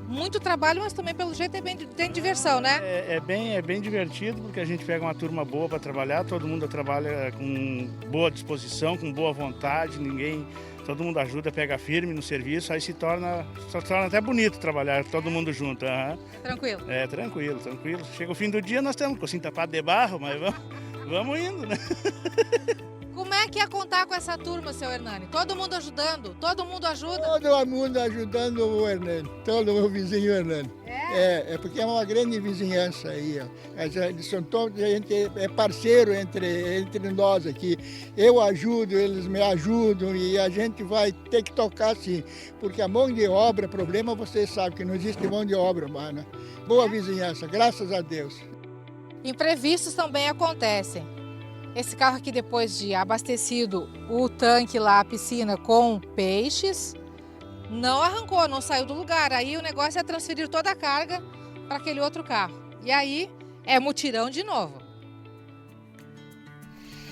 Speaker 12: Muito trabalho, mas também pelo jeito tem diversão, né?
Speaker 15: É bem divertido, porque a gente pega uma turma boa para trabalhar, todo mundo trabalha com boa disposição, com boa vontade, todo mundo ajuda, pega firme no serviço, aí se torna até bonito trabalhar todo mundo junto.
Speaker 12: Tranquilo?
Speaker 15: Tranquilo. Chega o fim do dia, nós estamos com o cocinho tapado de barro, mas vamos indo, né?
Speaker 12: Como é que é contar com essa turma, seu Hernani? Todo mundo ajudando? Todo mundo ajuda?
Speaker 2: Todo mundo ajudando o Hernani, todo o vizinho Hernani. É porque é uma grande vizinhança aí, ó. A gente é parceiro entre nós aqui. Eu ajudo, eles me ajudam e a gente vai ter que tocar sim. Porque a mão de obra, problema vocês sabem que não existe mão de obra mais, né? Boa vizinhança, graças a Deus.
Speaker 12: Imprevistos também acontecem. Esse carro aqui, depois de abastecido o tanque lá, a piscina com peixes, não arrancou, não saiu do lugar. Aí o negócio é transferir toda a carga para aquele outro carro. E aí é mutirão de novo.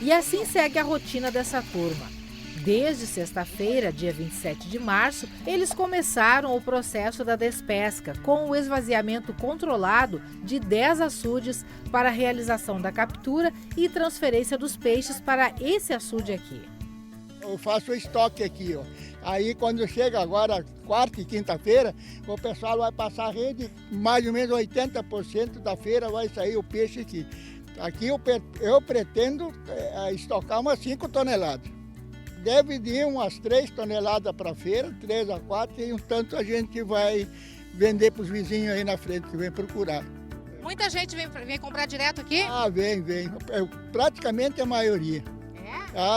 Speaker 11: E assim segue a rotina dessa turma. Desde sexta-feira, dia 27 de março, eles começaram o processo da despesca, com o esvaziamento controlado de 10 açudes para a realização da captura e transferência dos peixes para esse açude aqui.
Speaker 2: Eu faço o estoque aqui, ó. Aí quando chega agora, quarta e quinta-feira, o pessoal vai passar a rede, mais ou menos 80% da feira vai sair o peixe aqui. Aqui eu pretendo estocar umas 5 toneladas. Deve de umas 3 toneladas para a feira, 3 a 4, e um tanto a gente vai vender para os vizinhos aí na frente que vem procurar.
Speaker 12: Muita gente vem comprar direto aqui?
Speaker 2: Vem. Praticamente a maioria.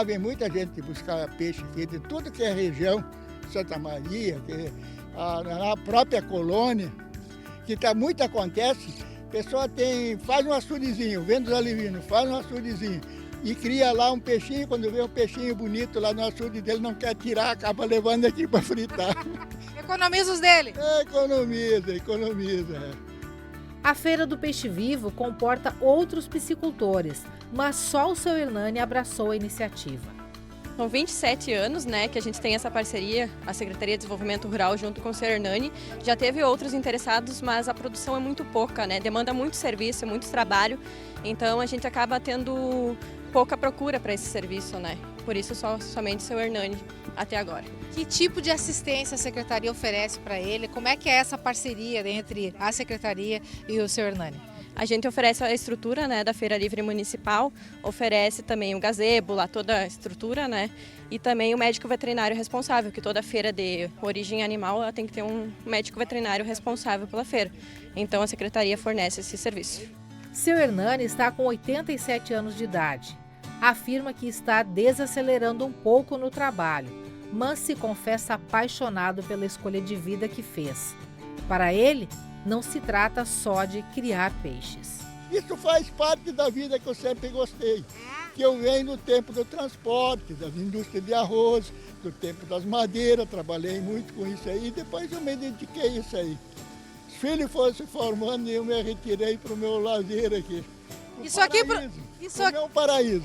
Speaker 2: Vem muita gente buscar peixe aqui, de tudo que é região, Santa Maria, a própria colônia, que muito acontece. A pessoa faz um açudezinho, vende os alivinos, faz um açudezinho. E cria lá um peixinho, quando vê um peixinho bonito lá no açude dele, não quer tirar, acaba levando aqui para fritar.
Speaker 12: Economiza os dele?
Speaker 2: Economiza.
Speaker 11: A Feira do Peixe Vivo comporta outros piscicultores, mas só o seu Hernani abraçou a iniciativa.
Speaker 16: São 27 anos, né, que a gente tem essa parceria, a Secretaria de Desenvolvimento Rural junto com o seu Hernani. Já teve outros interessados, mas a produção é muito pouca, né, demanda muito serviço, muito trabalho, então a gente acaba tendo pouca procura para esse serviço, né? Por isso somente o seu Hernani até agora.
Speaker 12: Que tipo de assistência a Secretaria oferece para ele? Como é que é essa parceria entre a Secretaria e o seu Hernani?
Speaker 16: A gente oferece a estrutura, né, da Feira Livre Municipal, oferece também o gazebo, lá toda a estrutura, né, e também o médico veterinário responsável, que toda feira de origem animal ela tem que ter um médico veterinário responsável pela feira. Então a Secretaria fornece esse serviço.
Speaker 11: Seu Hernani está com 87 anos de idade. Afirma que está desacelerando um pouco no trabalho, mas se confessa apaixonado pela escolha de vida que fez. Para ele, não se trata só de criar peixes.
Speaker 2: Isso faz parte da vida que eu sempre gostei. Que eu venho do tempo do transporte, da indústria de arroz, do tempo das madeiras, trabalhei muito com isso aí, depois eu me dediquei a isso aí. Os filhos foram se formando e eu me retirei para o meu lazer aqui. O meu paraíso.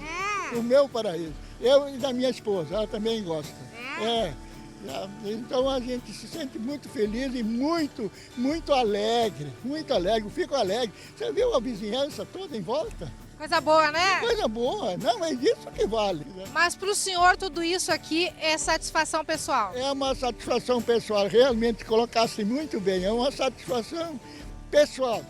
Speaker 2: O meu paraíso. Eu e da minha esposa, ela também gosta. Então a gente se sente muito feliz e muito alegre, muito alegre. Eu fico alegre. Você viu a vizinhança toda em volta?
Speaker 12: Coisa boa, né?
Speaker 2: Coisa boa, não, é isso que vale.
Speaker 12: Mas para o senhor tudo isso aqui é satisfação pessoal?
Speaker 2: É uma satisfação pessoal, realmente colocasse muito bem, é uma satisfação pessoal.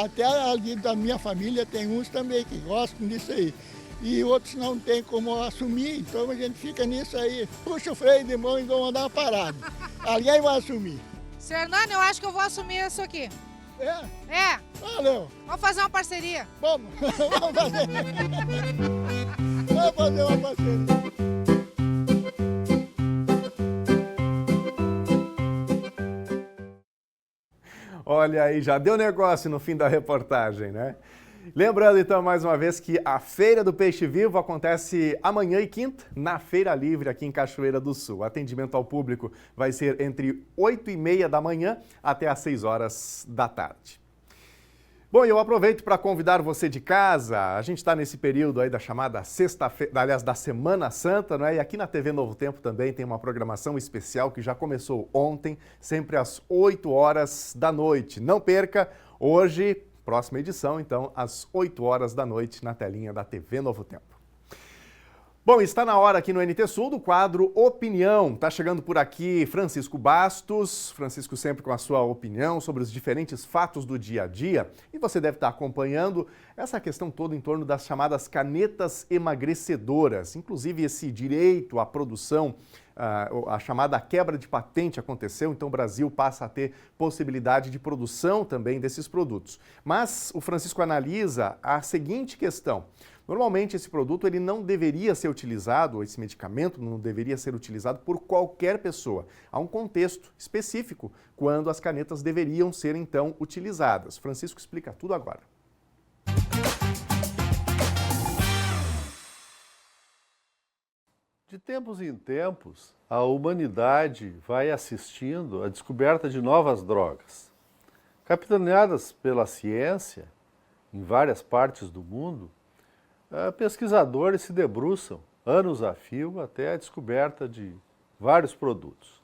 Speaker 2: Até ali da minha família tem uns também que gostam disso aí. E outros não tem como assumir, então a gente fica nisso aí. Puxa o freio de mão e vamos dar uma parada. Alguém vai assumir.
Speaker 12: Seu Hernani, eu acho que eu vou assumir isso aqui. É?
Speaker 2: Valeu.
Speaker 12: Vamos fazer uma parceria.
Speaker 2: Vamos fazer. Vamos fazer uma parceria.
Speaker 1: Olha aí, já deu negócio no fim da reportagem, né? Lembrando então mais uma vez que a Feira do Peixe Vivo acontece amanhã e quinta na Feira Livre aqui em Cachoeira do Sul. O atendimento ao público vai ser entre 8h30 da manhã até às 6 horas da tarde. Bom, eu aproveito para convidar você de casa. A gente está nesse período aí da chamada sexta-feira, aliás, da Semana Santa, não é? E aqui na TV Novo Tempo também tem uma programação especial que já começou ontem, sempre às 8 horas da noite. Não perca, hoje, próxima edição, então, às 8 horas da noite na telinha da TV Novo Tempo. Bom, está na hora aqui no NT Sul do quadro Opinião. Está chegando por aqui Francisco Bastos. Francisco sempre com a sua opinião sobre os diferentes fatos do dia a dia. E você deve estar acompanhando essa questão toda em torno das chamadas canetas emagrecedoras. Inclusive esse direito à produção, a chamada quebra de patente aconteceu, então o Brasil passa a ter possibilidade de produção também desses produtos. Mas o Francisco analisa a seguinte questão. Normalmente esse produto ele não deveria ser utilizado, esse medicamento não deveria ser utilizado por qualquer pessoa. Há um contexto específico quando as canetas deveriam ser então utilizadas. Francisco explica tudo agora.
Speaker 4: De tempos em tempos, a humanidade vai assistindo à descoberta de novas drogas. Capitaneadas pela ciência, em várias partes do mundo, pesquisadores se debruçam anos a fio até a descoberta de vários produtos.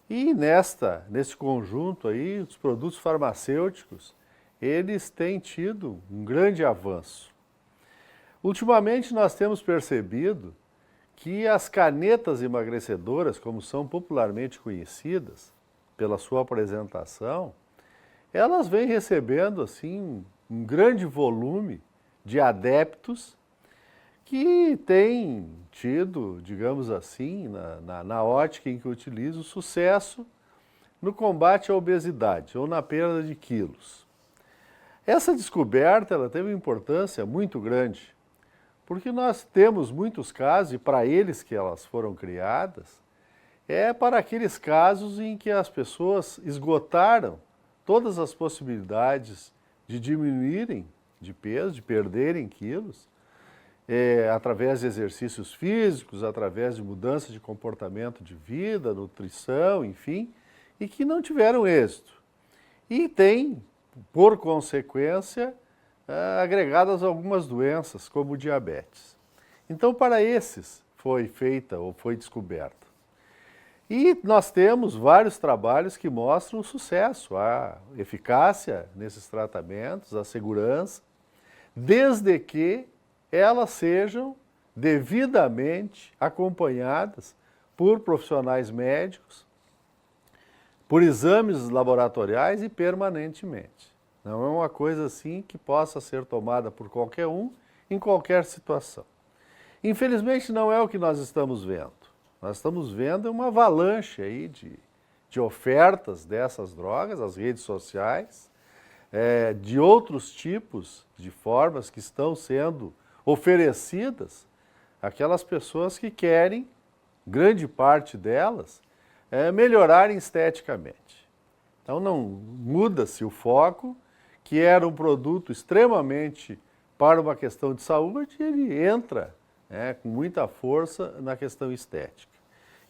Speaker 4: E nesse conjunto aí, os produtos farmacêuticos, eles têm tido um grande avanço. Ultimamente nós temos percebido que as canetas emagrecedoras, como são popularmente conhecidas pela sua apresentação, elas vêm recebendo assim um grande volume de adeptos que têm tido, digamos assim, na ótica em que utilizo, sucesso no combate à obesidade ou na perda de quilos. Essa descoberta ela teve uma importância muito grande, porque nós temos muitos casos, e para eles que elas foram criadas, é para aqueles casos em que as pessoas esgotaram todas as possibilidades de diminuírem de peso, de perderem quilos, através de exercícios físicos, através de mudança de comportamento de vida, nutrição, enfim, e que não tiveram êxito. E tem, por consequência, agregadas algumas doenças, como o diabetes. Então, para esses foi feita ou foi descoberta. E nós temos vários trabalhos que mostram o sucesso, a eficácia nesses tratamentos, a segurança, desde que elas sejam devidamente acompanhadas por profissionais médicos, por exames laboratoriais e permanentemente. Não é uma coisa assim que possa ser tomada por qualquer um, em qualquer situação. Infelizmente não é o que nós estamos vendo. Nós estamos vendo uma avalanche aí de ofertas dessas drogas, as redes sociais, de outros tipos de formas que estão sendo oferecidas àquelas pessoas que querem, grande parte delas, melhorarem esteticamente. Então não muda-se o foco, que era um produto extremamente para uma questão de saúde, ele entra com muita força na questão estética.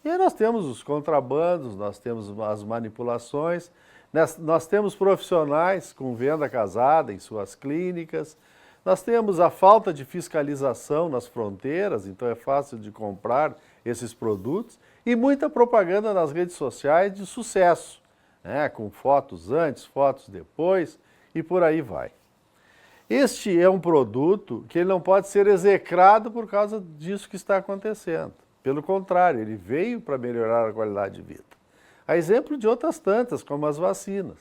Speaker 4: E aí nós temos os contrabandos, nós temos as manipulações, nós temos profissionais com venda casada em suas clínicas, nós temos a falta de fiscalização nas fronteiras, então é fácil de comprar esses produtos, e muita propaganda nas redes sociais de sucesso, com fotos antes, fotos depois, e por aí vai. Este é um produto que ele não pode ser execrado por causa disso que está acontecendo. Pelo contrário, ele veio para melhorar a qualidade de vida. A exemplo de outras tantas, como as vacinas.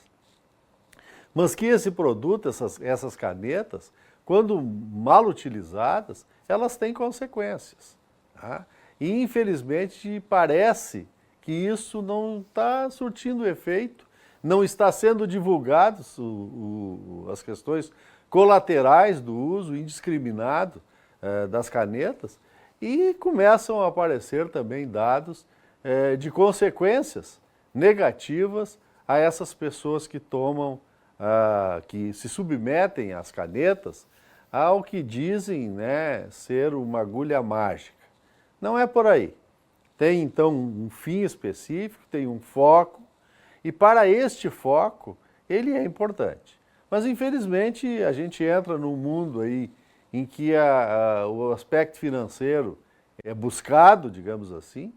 Speaker 4: Mas que esse produto, essas canetas, quando mal utilizadas, elas têm consequências. Tá? E, infelizmente, parece que isso não está surtindo efeito, não está sendo divulgado as questões colaterais do uso indiscriminado das canetas, e começam a aparecer também dados de consequências negativas a essas pessoas que tomam, que se submetem às canetas ao que dizem ser uma agulha mágica. Não é por aí. Tem então um fim específico, tem um foco, e para este foco ele é importante. Mas, infelizmente, a gente entra num mundo aí em que o aspecto financeiro é buscado, digamos assim,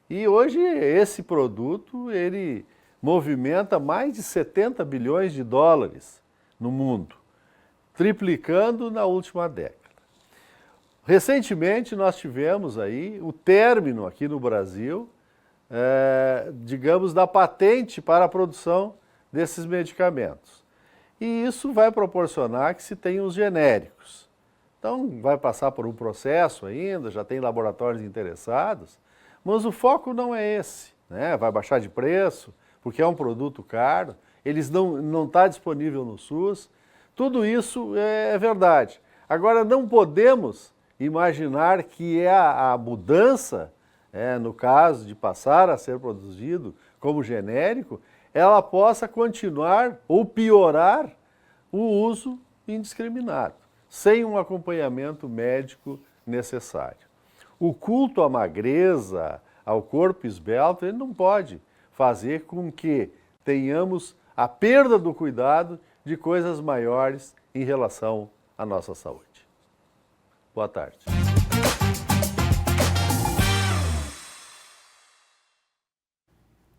Speaker 4: e hoje esse produto, ele movimenta mais de 70 bilhões de dólares no mundo, triplicando na última década. Recentemente, nós tivemos aí o término aqui no Brasil, digamos, da patente para a produção desses medicamentos. E isso vai proporcionar que se tenha os genéricos. Então, vai passar por um processo ainda, já tem laboratórios interessados, mas o foco não é esse, vai baixar de preço, porque é um produto caro, eles não está disponível no SUS, tudo isso é verdade. Agora, não podemos imaginar que a mudança, no caso de passar a ser produzido como genérico, ela possa continuar ou piorar o uso indiscriminado, sem um acompanhamento médico necessário. O culto à magreza, ao corpo esbelto, ele não pode fazer com que tenhamos a perda do cuidado de coisas maiores em relação à nossa saúde. Boa tarde.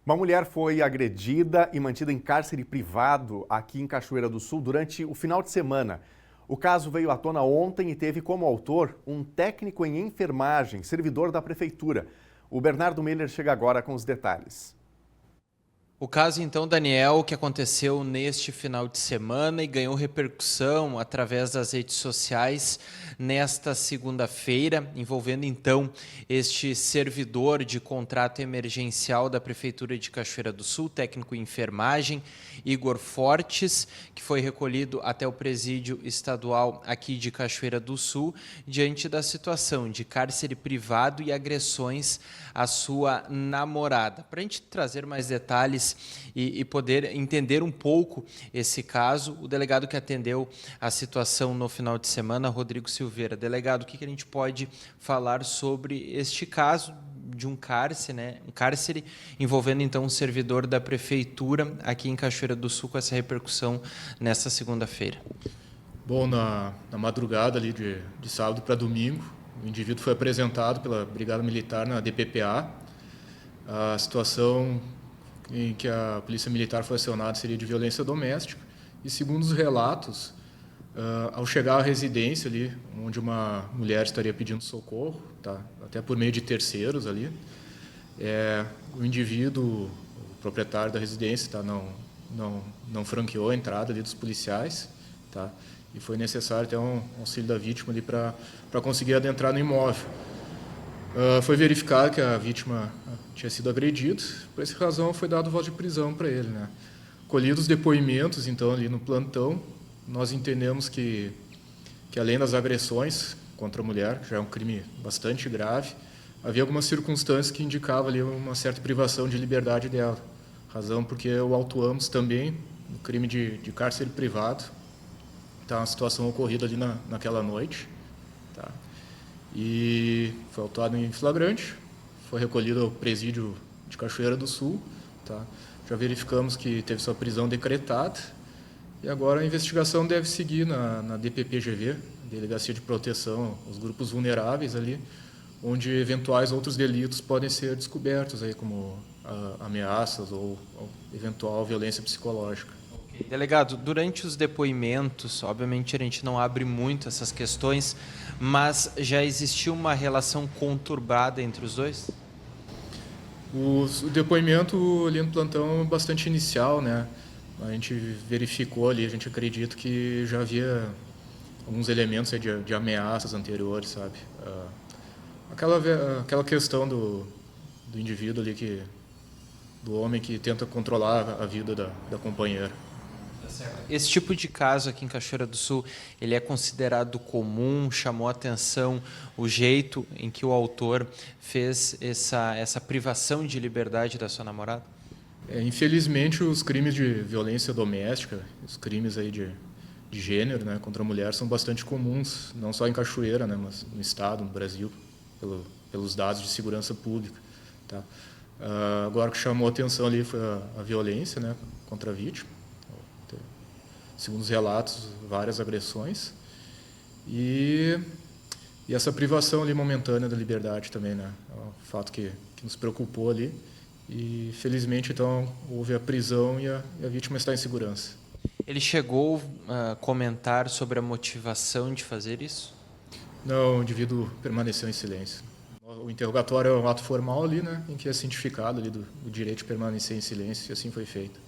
Speaker 1: Uma mulher foi agredida e mantida em cárcere privado aqui em Cachoeira do Sul durante o final de semana. O caso veio à tona ontem e teve como autor um técnico em enfermagem, servidor da prefeitura. O Bernardo Miller chega agora com os detalhes.
Speaker 6: O caso, então, Daniel, que aconteceu neste final de semana e ganhou repercussão através das redes sociais nesta segunda-feira, envolvendo, então, este servidor de contrato emergencial da Prefeitura de Cachoeira do Sul, técnico em enfermagem, Igor Fortes, que foi recolhido até o presídio estadual aqui de Cachoeira do Sul, diante da situação de cárcere privado e agressões à sua namorada. Para a gente trazer mais detalhes e poder entender um pouco esse caso, o delegado que atendeu a situação no final de semana, Rodrigo Silveira. Delegado, o que a gente pode falar sobre este caso de um cárcere, um cárcere envolvendo então um servidor da prefeitura aqui em Cachoeira do Sul, com essa repercussão nesta segunda-feira?
Speaker 17: Bom, na madrugada ali de sábado para domingo, o indivíduo foi apresentado pela Brigada Militar na DPPA. A situação em que a Polícia Militar foi acionada seria de violência doméstica, e segundo os relatos, ao chegar à residência ali, onde uma mulher estaria pedindo socorro, tá, até por meio de terceiros ali, o indivíduo, o proprietário da residência, tá, não não franqueou a entrada ali dos policiais, tá? E foi necessário ter um auxílio da vítima ali para conseguir adentrar no imóvel. Foi verificado que a vítima tinha sido agredida, por essa razão foi dado voz de prisão para ele, né? Colhidos os depoimentos, então, ali no plantão, nós entendemos que além das agressões contra a mulher, que já é um crime bastante grave, havia algumas circunstâncias que indicavam ali uma certa privação de liberdade dela. Razão porque o autuamos também no crime de cárcere privado. Tá uma situação ocorrida ali naquela noite. Tá? E foi autuado em flagrante, foi recolhido ao presídio de Cachoeira do Sul. Tá? Já verificamos que teve sua prisão decretada. E agora a investigação deve seguir na DPP-GV, Delegacia de Proteção aos Grupos Vulneráveis, ali, onde eventuais outros delitos podem ser descobertos, aí, como ameaças ou eventual violência psicológica.
Speaker 6: Delegado, durante os depoimentos, obviamente a gente não abre muito essas questões, mas já existiu uma relação conturbada entre os dois?
Speaker 17: O depoimento ali no plantão é bastante inicial, né? A gente verificou ali, a gente acredita que já havia alguns elementos aí de ameaças anteriores, sabe? Aquela questão do indivíduo ali, do homem que tenta controlar a vida da companheira.
Speaker 6: Esse tipo de caso aqui em Cachoeira do Sul, ele é considerado comum? Chamou a atenção o jeito em que o autor fez essa privação de liberdade da sua namorada?
Speaker 17: Infelizmente, os crimes de violência doméstica, os crimes aí de gênero, né, contra a mulher são bastante comuns, não só em Cachoeira, né, mas no estado, no Brasil, pelos dados de segurança pública. Tá? Agora, o que chamou a atenção ali foi a violência, né, contra a vítima. Segundo os relatos, várias agressões. E essa privação ali momentânea da liberdade também, né? É um fato que nos preocupou ali. E, felizmente, então, houve a prisão e a vítima está em segurança.
Speaker 6: Ele chegou a comentar sobre a motivação de fazer isso?
Speaker 17: Não, o indivíduo permaneceu em silêncio. O interrogatório é um ato formal ali, né? Em que é cientificado ali do direito de permanecer em silêncio, e assim foi feito.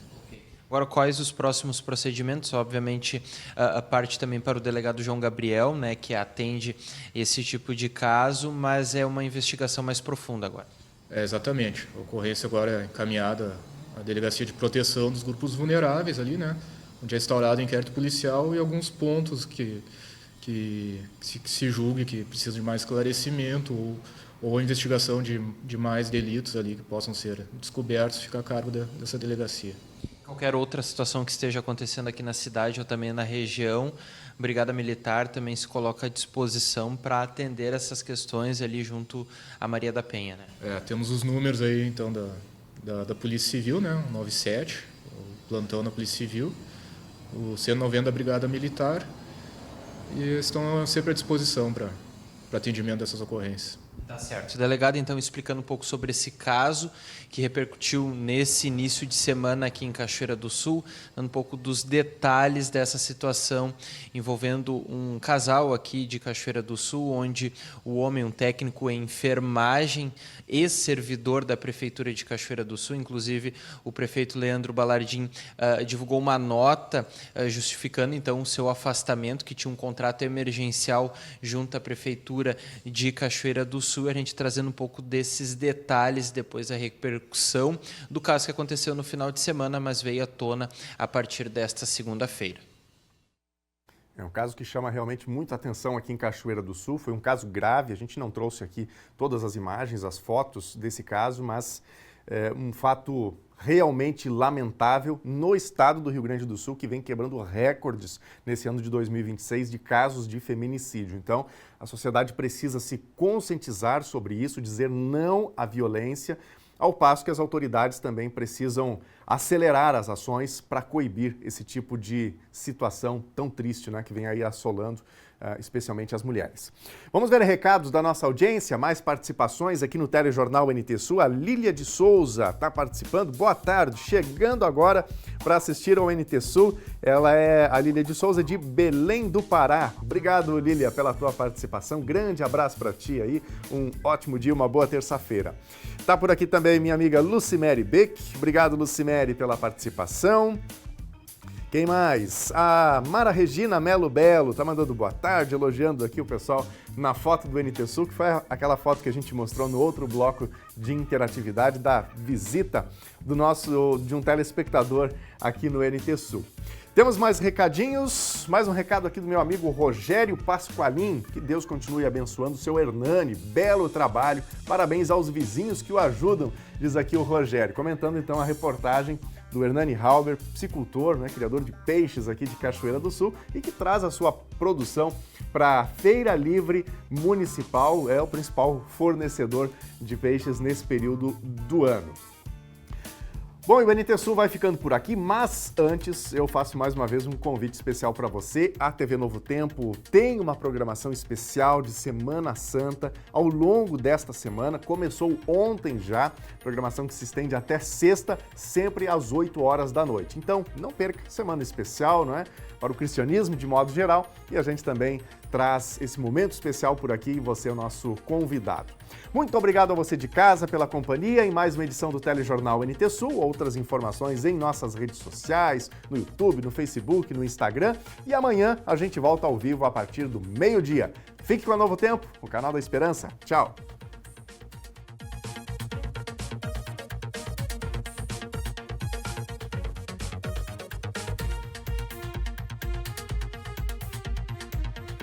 Speaker 6: Agora, quais os próximos procedimentos? Obviamente, a parte também para o delegado João Gabriel, né, que atende esse tipo de caso, mas é uma investigação mais profunda agora. Exatamente. A ocorrência agora é encaminhada à Delegacia de Proteção dos Grupos Vulneráveis, ali, né, onde é instaurado inquérito policial e alguns pontos que se julgue que precisam de mais esclarecimento ou investigação de mais delitos ali que possam ser descobertos, fica a cargo dessa delegacia. Qualquer outra situação que esteja acontecendo aqui na cidade ou também na região, a Brigada Militar também se coloca à disposição para atender essas questões ali junto à Maria da Penha, né?
Speaker 17: Temos os números aí, então, da Polícia Civil, né? O 97, o plantão da Polícia Civil, o 190 da Brigada Militar, e estão sempre à disposição para atendimento dessas ocorrências.
Speaker 6: Tá certo. O delegado, então, explicando um pouco sobre esse caso que repercutiu nesse início de semana aqui em Cachoeira do Sul, dando um pouco dos detalhes dessa situação envolvendo um casal aqui de Cachoeira do Sul, onde o homem, um técnico em enfermagem, ex-servidor da Prefeitura de Cachoeira do Sul, inclusive o prefeito Leandro Balardim divulgou uma nota justificando, então, o seu afastamento, que tinha um contrato emergencial junto à Prefeitura de Cachoeira do Sul. A gente trazendo um pouco desses detalhes depois da repercussão do caso que aconteceu no final de semana, mas veio à tona a partir desta segunda-feira.
Speaker 1: É um caso que chama realmente muita atenção aqui em Cachoeira do Sul. Foi um caso grave, a gente não trouxe aqui todas as imagens, as fotos desse caso, mas um fato realmente lamentável no estado do Rio Grande do Sul, que vem quebrando recordes nesse ano de 2026 de casos de feminicídio. Então, a sociedade precisa se conscientizar sobre isso, dizer não à violência, ao passo que as autoridades também precisam acelerar as ações para coibir esse tipo de situação tão triste, né, que vem aí assolando especialmente as mulheres. Vamos ver recados da nossa audiência, mais participações aqui no Telejornal NT Sul. A Lília de Souza está participando. Boa tarde, chegando agora para assistir ao NT Sul. A Lília de Souza de Belém do Pará. Obrigado, Lília, pela tua participação. Grande abraço para ti aí. Um ótimo dia, uma boa terça-feira. Está por aqui também minha amiga Lucimere Beck. Obrigado, Lucimere. Neri pela participação. Quem mais? A Mara Regina Melo Belo tá mandando boa tarde, elogiando aqui o pessoal na foto do NT Sul, que foi aquela foto que a gente mostrou no outro bloco de interatividade da visita de um telespectador aqui no NT Sul. Temos mais recadinhos, mais um recado aqui do meu amigo Rogério Pasqualin. Que Deus continue abençoando o seu Hernani, belo trabalho, parabéns aos vizinhos que o ajudam, diz aqui o Rogério. Comentando então a reportagem do Hernani Halber, piscicultor, né, criador de peixes aqui de Cachoeira do Sul e que traz a sua produção para a Feira Livre Municipal, é o principal fornecedor de peixes nesse período do ano. Bom, e o NT Sul vai ficando por aqui, mas antes eu faço mais uma vez um convite especial para você. A TV Novo Tempo tem uma programação especial de Semana Santa ao longo desta semana. Começou ontem já, programação que se estende até sexta, sempre às 8 horas da noite. Então, não perca, semana especial, não é? Para o cristianismo de modo geral, e a gente também traz esse momento especial por aqui e você é o nosso convidado. Muito obrigado a você de casa pela companhia em mais uma edição do Telejornal NT Sul. Outras informações em nossas redes sociais, no YouTube, no Facebook, no Instagram. E amanhã a gente volta ao vivo a partir do meio-dia. Fique com a Novo Tempo, o canal da Esperança. Tchau!